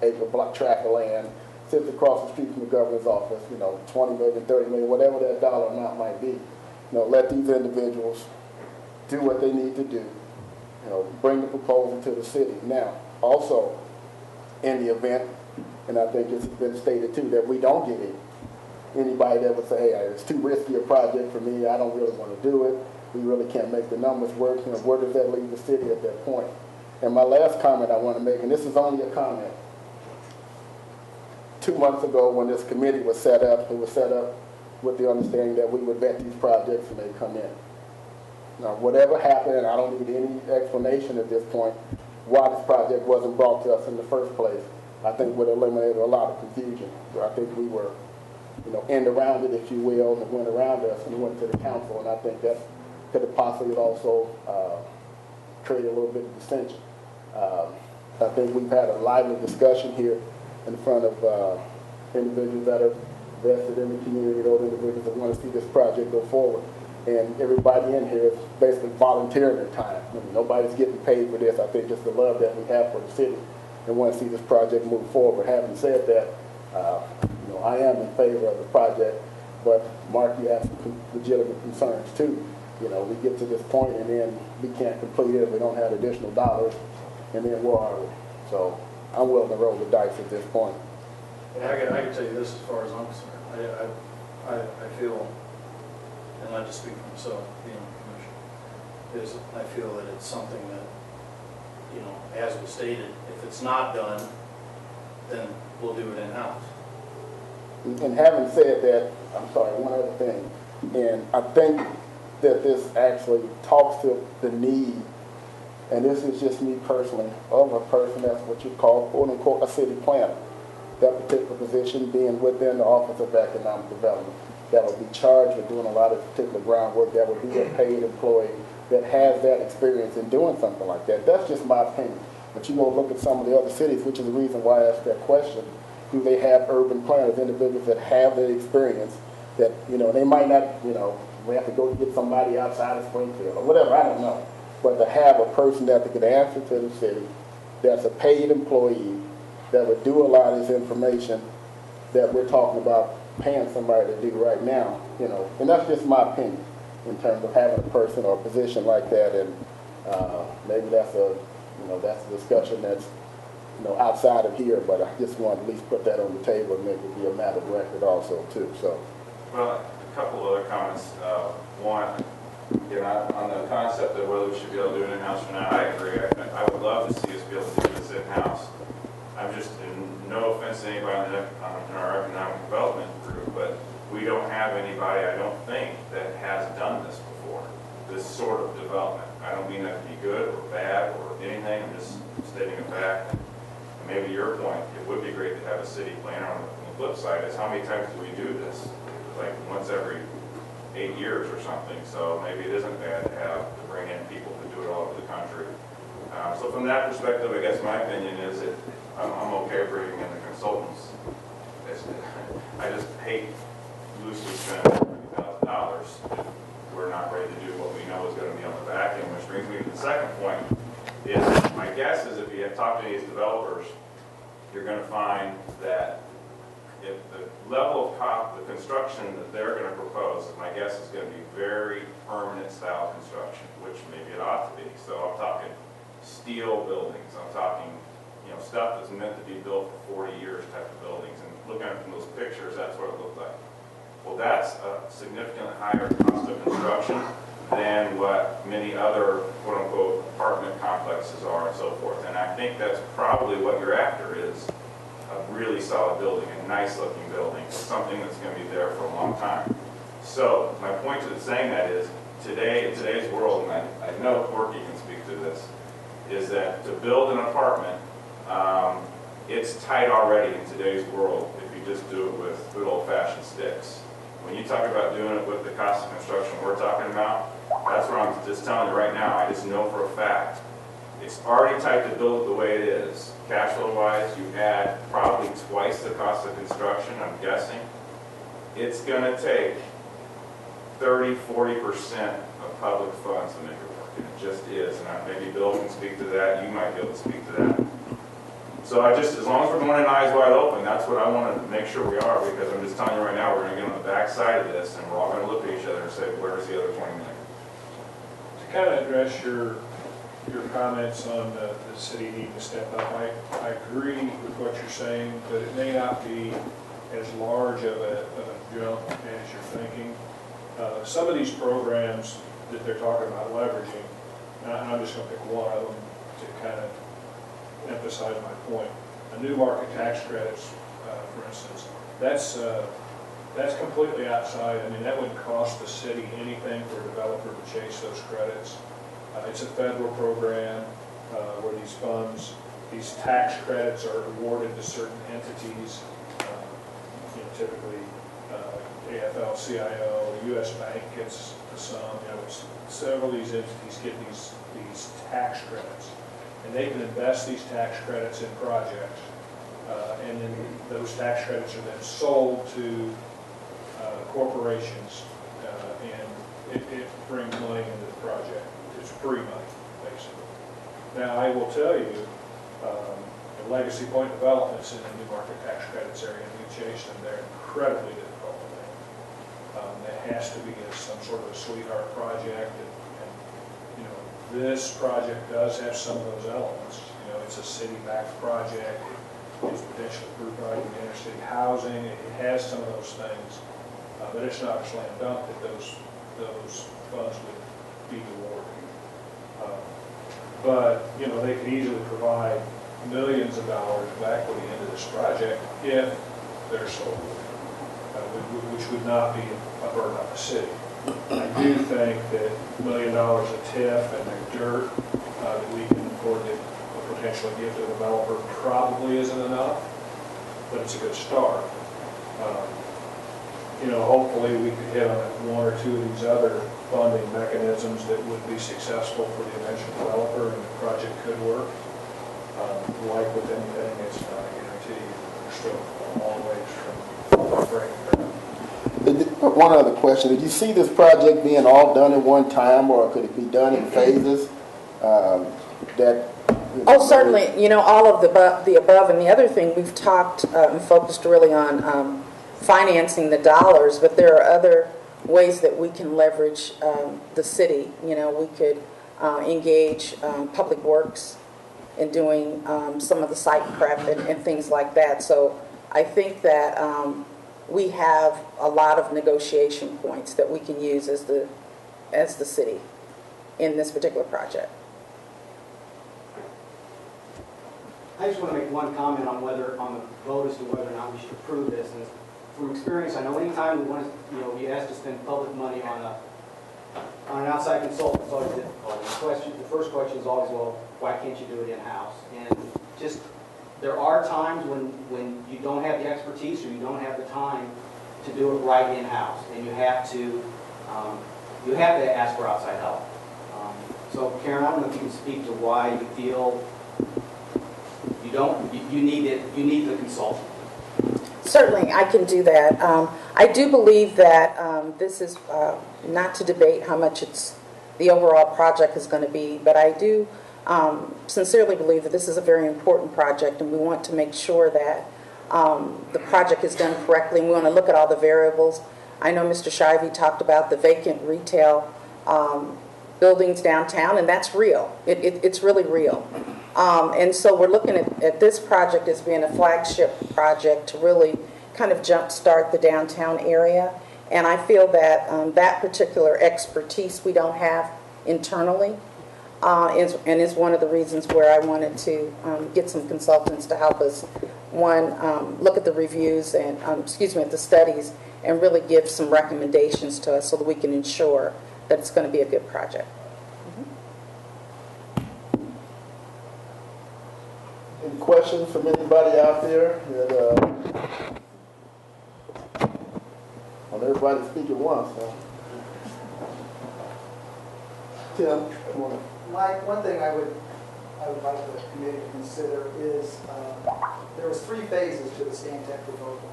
acre block tract of land, sits across the street from the governor's office. 20 million, 30 million, whatever that dollar amount might be. Let these individuals do what they need to do. Bring the proposal to the city. Now, also, in the event, and I think it's been stated too, that we don't get anybody that would say, hey, it's too risky a project for me, I don't really want to do it. We really can't make the numbers work. Where does that leave the city at that point? And my last comment I want to make, and this is only a comment. 2 months ago when this committee was set up, it was set up with the understanding that we would vet these projects when they come in. Now, whatever happened, and I don't need any explanation at this point, why this project wasn't brought to us in the first place, I think would eliminate a lot of confusion. I think we were, end around it, if you will, and it went around us and it went to the council, and I think that could have possibly also created a little bit of dissension. I think we've had a lively discussion here in front of individuals that are vested in the community, those individuals that want to see this project go forward. And everybody in here is basically volunteering their time. Nobody's getting paid for this. I think it's the love that we have for the city and want to see this project move forward. Having said that, I am in favor of the project, but Mark, you have some legitimate concerns too. We get to this point and then we can't complete it if we don't have additional dollars, and then where are we? So I'm willing to roll the dice at this point. And I can tell you this as far as I'm concerned. I feel, and I just speak for myself, being on the commission, is I feel that it's something that, as was stated, if it's not done, then we'll do it in-house. And having said that, I'm sorry, one other thing, and I think that this actually talks to the need, and this is just me personally, of a person that's what you call, quote unquote, a city planner. That particular position being within the Office of Economic Development, that would be charged with doing a lot of particular groundwork, that would be a paid employee that has that experience in doing something like that. That's just my opinion. But you go look at some of the other cities, which is the reason why I asked that question. Do they have urban planners, individuals that have that experience, that, they might not, we have to go get somebody outside of Springfield or whatever, I don't know. But to have a person that could answer to the city, that's a paid employee, that would do a lot of this information that we're talking about paying somebody to do right now, you know, and that's just my opinion in terms of having a person or a position like that, and maybe that's that's a discussion that's, outside of here, but I just want to at least put that on the table and make it be a matter of record also too, so. Well, a couple of other comments. One, on the concept of whether we should be able to do it in-house or not, I agree. I would love to see us be able to do this in-house. I'm just, in no offense to anybody in our economic development group, but we don't have anybody, I don't think, that has done this before, this sort of development. I don't mean that to be good or bad or anything, I'm just stating a fact. And maybe your point, it would be great to have a city planner. On the flip side is, how many times do we do this? Like once every 8 years or something, so maybe it isn't bad to bring in people to do it all over the country. So from that perspective, I guess my opinion is that I'm okay bringing in the consultants. I just hate loosely spending $30,000 if we're not ready to do what we know is going to be on the back end, which brings me to the second point. Is my guess is if you have talked to these developers, you're going to find that if the level of the construction that they're going to propose, my guess is going to be very permanent style construction, which maybe it ought to be. So I'm talking steel buildings, I'm talking, stuff that's meant to be built for 40 years type of buildings. And looking at it from those pictures, that's what it looked like. Well, that's a significantly higher cost of construction than what many other quote-unquote apartment complexes are and so forth. And I think that's probably what you're after, is a really solid building, a nice looking building, something that's going to be there for a long time. So my point to saying that is, today, in today's world, and I know Corky can speak to this, is that to build an apartment, it's tight already in today's world if you just do it with good old-fashioned sticks. When you talk about doing it with the cost of construction we're talking about, that's what I'm just telling you right now. I just know for a fact. It's already tight to build it the way it is. Cash flow wise, you add probably twice the cost of construction, I'm guessing. It's going to take 30–40% of public funds to make it work. And it just is. And maybe Bill can speak to that. You might be able to speak to that. So as long as we're going in eyes wide open, that's what I want to make sure we are, because I'm just telling you right now, we're going to get on the back side of this, and we're all going to look at each other and say, where's the other 20 million? To kind of address your comments on the city needing to step up, I agree with what you're saying, but it may not be as large of a jump as you're thinking. Some of these programs that they're talking about leveraging, and I'm just going to pick one of them to kind of emphasize my point. A new market tax credits, for instance, that's completely outside. I mean, that wouldn't cost the city anything for a developer to chase those credits. It's a federal program where these funds, these tax credits are awarded to certain entities, typically AFL-CIO, the U.S. Bank gets some, several of these entities get these tax credits. And they can invest these tax credits in projects, and then those tax credits are then sold to corporations, and it brings money into the project. It's free money, basically. Now, I will tell you, the Legacy Point developments in the new market tax credits area, and we chase them, they're incredibly difficult to make. It has to be some sort of a sweetheart project, and this project does have some of those elements. It's a city-backed project. It's potentially providing inner-city housing. It has some of those things, but it's not a slam dunk that those funds would be awarded. But they could easily provide millions of dollars of equity into this project if they're sold, which would not be a burden on the city. I do think that $1 million of TIF and the dirt that we can afford to potentially give to a developer probably isn't enough, but it's a good start. Hopefully we could hit on one or two of these other funding mechanisms that would be successful for the eventual developer, and the project could work. Like with anything, it's not a guarantee. We're still a long ways from breaking ground. One other question. Did you see this project being all done at one time, or could it be done in phases? Certainly. All of the above. And the other thing, we've talked and focused really on financing the dollars, but there are other ways that we can leverage the city. You know, we could engage Public Works in doing some of the site prep and things like that. So I think that we have a lot of negotiation points that we can use as the city in this particular project. I just want to make one comment on the vote as to whether or not we should approve this. And from experience, I know anytime we want to, be asked to spend public money on an outside consultant, it's always difficult. And the first question is always, well, why can't you do it in-house? And just, there are times when you don't have the expertise or you don't have the time to do it right in-house, and you have to ask for outside help. So Karen, I don't know if you can speak to why you feel you need the consultant. Certainly, I can do that. I do believe that this is not to debate how much the overall project is going to be, but I do sincerely believe that this is a very important project, and we want to make sure that the project is done correctly, and we want to look at all the variables. I know Mr. Shivey talked about the vacant retail buildings downtown, and that's real. It's really real. And so we're looking at this project as being a flagship project to really kind of jumpstart the downtown area. And I feel that that particular expertise we don't have internally is one of the reasons where I wanted to get some consultants to help us, one, look at the reviews and, at the studies, and really give some recommendations to us so that we can ensure that it's going to be a good project. Any questions from anybody out there? Want everybody to speak at once. So. Tim, come on. Mike, one thing I would like the committee to consider is there was 3 phases to the Stantec proposal.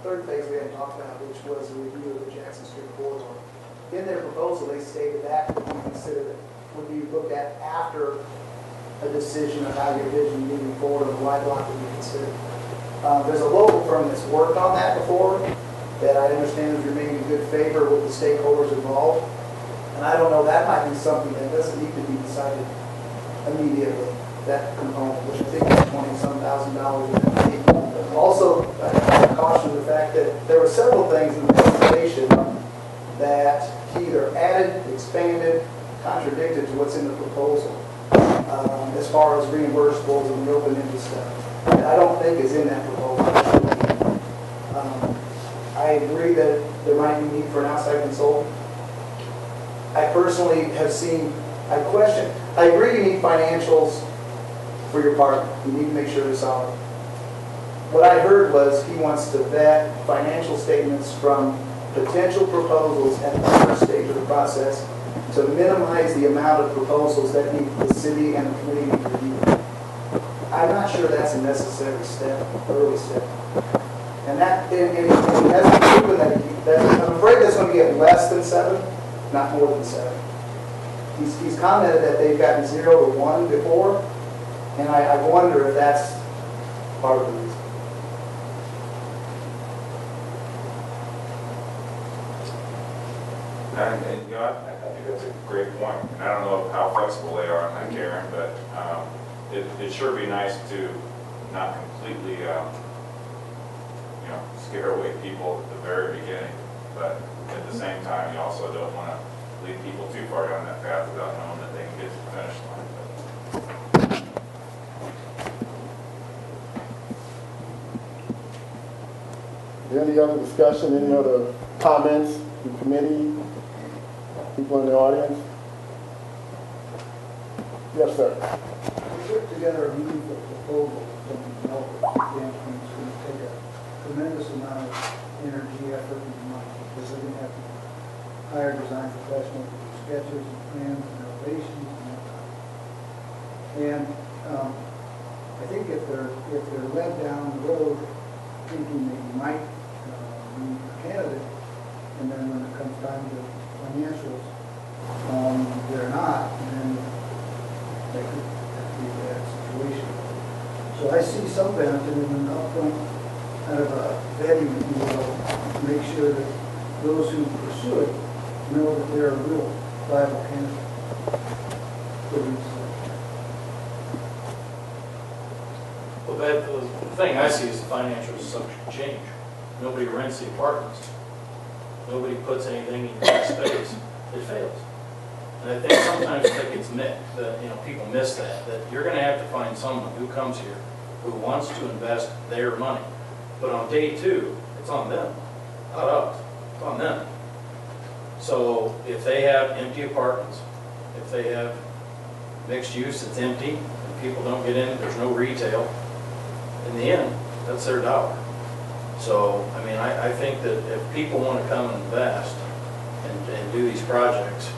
Third phase we hadn't talked about, which was a review of the Jackson Street corridor. In their proposal, they stated that would be considered, would be looked at after a decision of how your vision moving forward of the Y block would be considered. There's a local firm that's worked on that before that I understand has remained in good favor with the stakeholders involved. And I don't know, that might be something that doesn't need to be decided immediately, that component, which I think is $20,000. Also, I caution the fact that there were several things in the presentation that either added, expanded, contradicted to what's in the proposal. As far as reimbursables and the open-ended stuff. And I don't think is in that proposal. I agree that there might be need for an outside consultant. I personally have seen, I agree you need financials for your partner. You need to make sure they're solid. What I heard was he wants to vet financial statements from potential proposals at the first stage of the process to minimize the amount of proposals that the city and the committee need to review. I'm not sure that's a necessary step, early step. And that, and he hasn't proven that I'm afraid that's going to get less than 7, not more than 7. He's commented that they've gotten 0 to 1 before, and I wonder if that's part of the reason. And I think that's a great point. And I don't know how flexible they are on that, Karen, but it'd sure be nice to not completely, scare away people at the very beginning. But at the same time, you also don't want to lead people too far down that path without knowing that they can get to the finish line. Is there any other discussion, any other comments from committee, people in the audience? Yes, sir. We put together a meaningful proposal from the developer's standpoint. It's going to take a tremendous amount of energy, effort, and money because they're going to have to hire design professionals to do sketches and plans and elevations and that kind of thing. And I think if they're led down the road thinking that you might be a candidate, and then when it comes time to financials, they're not, and then they could be a bad situation. So I see some benefit in an upfront kind of a vetting, if you will, make sure that those who pursue it know that they're a real viable candidate for these. Well, the thing I see is the financial subject change. Nobody rents the apartments. Nobody puts anything in your space. It fails. And I think sometimes that gets missed, that, people miss that you're going to have to find someone who comes here who wants to invest their money. But on day two, it's on them, not us. It's on them. So if they have empty apartments, if they have mixed use that's empty, and people don't get in, there's no retail, in the end, that's their dollar. So, I mean, I think that if people want to come and invest and do these projects,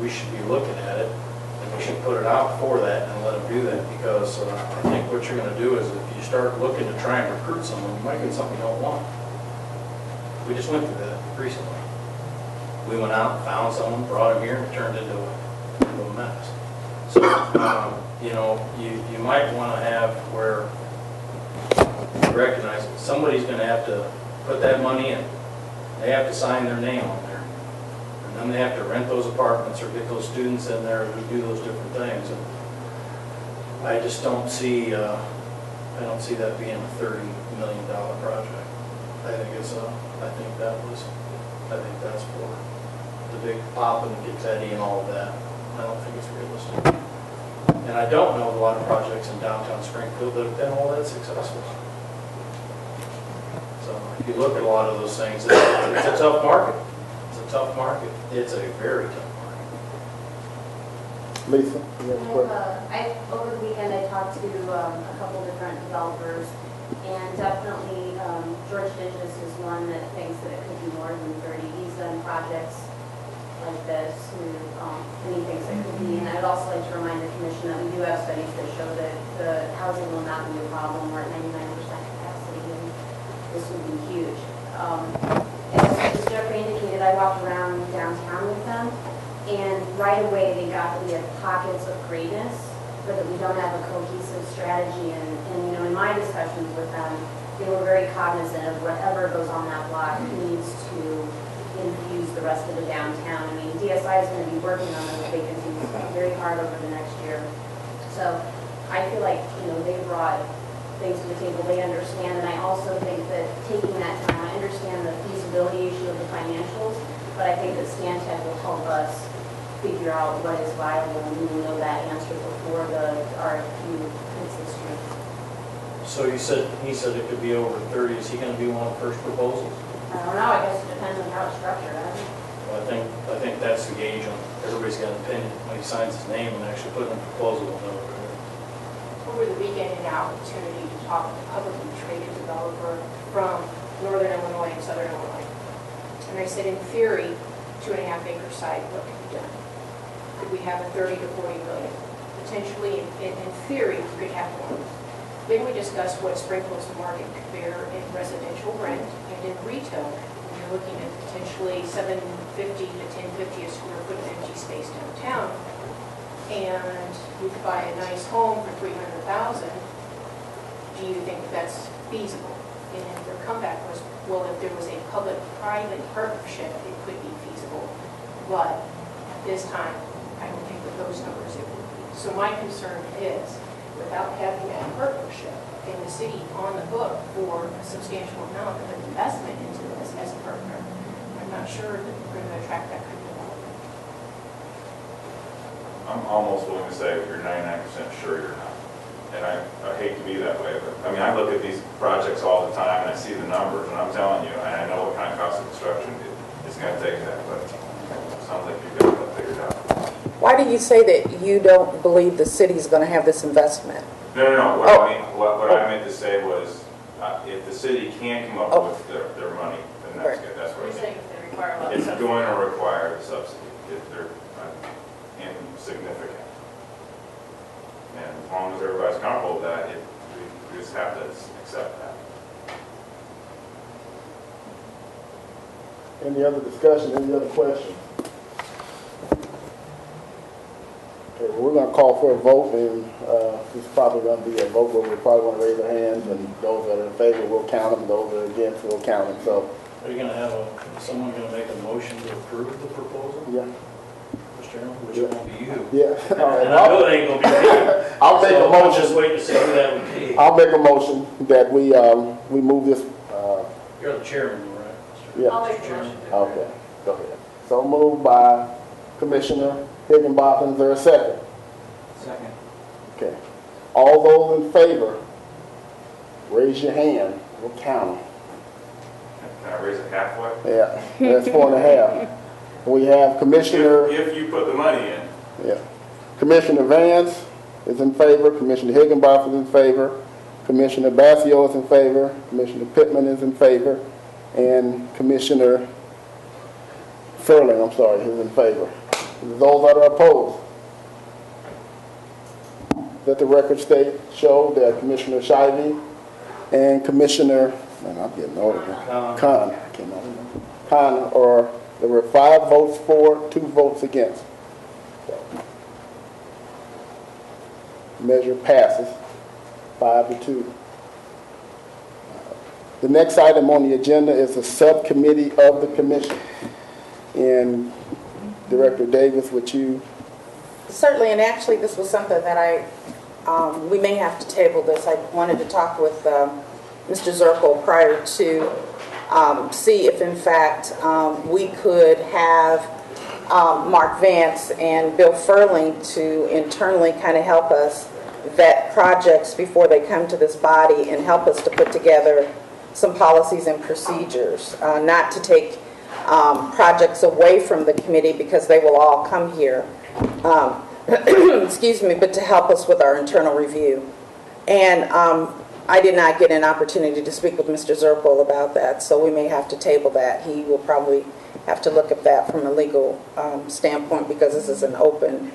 we should be looking at it, and we should put it out for that and let them do that, because I think what you're going to do is if you start looking to try and recruit someone, you might get something you don't want. We just went through that recently. We went out and found someone, brought him here, and it turned into a mess. So, you might want to have where you recognize that somebody's going to have to put that money in. They have to sign their name on there. And then they have to rent those apartments or get those students in there who do those different things. And I just don't see, I don't see that being a $30 million project. I think that's for the big pop and confetti and all of that. I don't think it's realistic. And I don't know of a lot of projects in downtown Springfield that have been all that successful. So if you look at a lot of those things, it's a tough market. It's a tough market. It's a very tough market. Lisa, you have a question? Over the weekend, I talked to a couple different developers, and definitely George Digis is one that thinks that it could be more than 30. He's done projects like this, and he thinks it could be. And I'd also like to remind the commission that we do have studies that show that the housing will not be a problem. We're at 99% capacity, and this would be huge. As Jeffrey indicated, I walked around downtown with them, and right away we have pockets of greatness, but that we don't have a cohesive strategy. And in my discussions with them, they were very cognizant of whatever goes on that block needs to infuse the rest of the downtown. I mean, DSI is going to be working on those vacancies very hard over the next year. So I feel like, they brought things to the table they understand, and I also think that taking that time, I understand the feasibility issue of the financials, but I think that Stantec will help us figure out what is viable, and we will know that answer before the RFQ hits the street. So he said it could be over 30. Is he going to be one of the first proposals? I don't know. I guess it depends on how it's structured. Well, I think that's the gauge on everybody's got an opinion. When he signs his name and actually put in a proposal, we'll know. Over the weekend, an opportunity to talk to a publicly traded developer from northern Illinois and southern Illinois. And I said, in theory, 2.5-acre site, what could be done? Could we have a 30 to 40 million? Potentially, in theory, we could have one. Then we discussed what Springfield's market could bear in residential rent and in retail. You're looking at potentially $750 to $10.50 a square foot of empty space downtown. And you could buy a nice home for $300,000. Do you think that's feasible? And their comeback was, well, if there was a public-private partnership, it could be feasible. But at this time, I don't think with those numbers it would be. So my concern is, without having that partnership and the city on the hook for a substantial amount of investment into this as a partner, I'm not sure that we're going to attract that kind of development. I'm almost willing to say you're 99% sure you're not. And I hate to be that way, but I mean, I look at these projects all the time and I see the numbers, and I'm telling you, and I know what kind of cost of construction it's going to take that, but it sounds like you've got that figured out. Why do you say that you don't believe the city's going to have this investment? No. What I meant to say was, if the city can't come up with their money, then that's good. That's what I'm saying. It's going to require the subsidy if they're insignificant. And as long as everybody's comfortable with that, we just have to accept that. Any other discussion, any other questions? Okay, well, we're going to call for a vote, and it's probably going to be a vote where we probably want to raise our hands, and those that are in favor will count them, those that are against will count them. So Are you gonna have someone gonna make a motion to approve the proposal? Yeah. Mr. Chairman, which won't be you. Yeah. All right. And I know it ain't gonna be me. I'll make a So just motion. wait to see who that would be. I'll make a motion that we move this, You're the chairman, right? yeah. I'll make the motion. Okay, go ahead. So moved by Commissioner Higginbotham, is there a second? Second. Okay. All those in favor, raise your hand, we'll count them. Can I raise it halfway? Yeah, that's 4.5. We have Commissioner, If you put the money in. yeah. Commissioner Vance is in favor, Commissioner Higginbotham is in favor, Commissioner Basio is in favor, Commissioner Pittman is in favor, and Commissioner Furling, I'm sorry, is in favor. Those that are opposed, let the record show that Commissioner Shivey and Commissioner, man, I'm getting older now, Khan, I cannot remember, Khan, there were 5 votes for, 2 votes against. Measure passes 5-2. The next item on the agenda is the subcommittee of the commission. And Director Davis, would you? Certainly, and actually, this was something that we may have to table this. I wanted to talk with Mr. Zirkle prior to see if, in fact, we could have Mark Vance and Bill Furling to internally kind of help us vet projects before they come to this body and help us to put together some policies and procedures, not to take projects away from the committee because they will all come here, excuse me, but to help us with our internal review. And I did not get an opportunity to speak with Mr. Zirkle about that, so we may have to table that. He will probably have to look at that from a legal standpoint because this is an open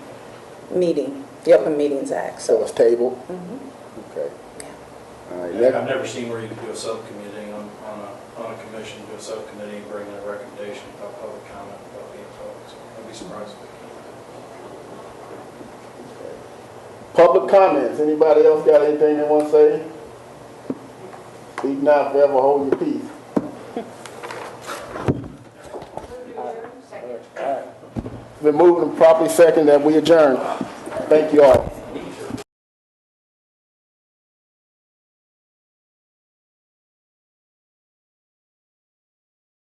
meeting, the Open Meetings Act. So it's tabled? Okay. All right. I've never seen where you could do a subcommittee on a commission, do a subcommittee and bring in a recommendation without public comment, without being public, so I'd be surprised if we can. Public comments. Anybody else got anything they want to say? Speak now, forever hold your peace. All right. It's been moved and properly second that we adjourn. Thank you all.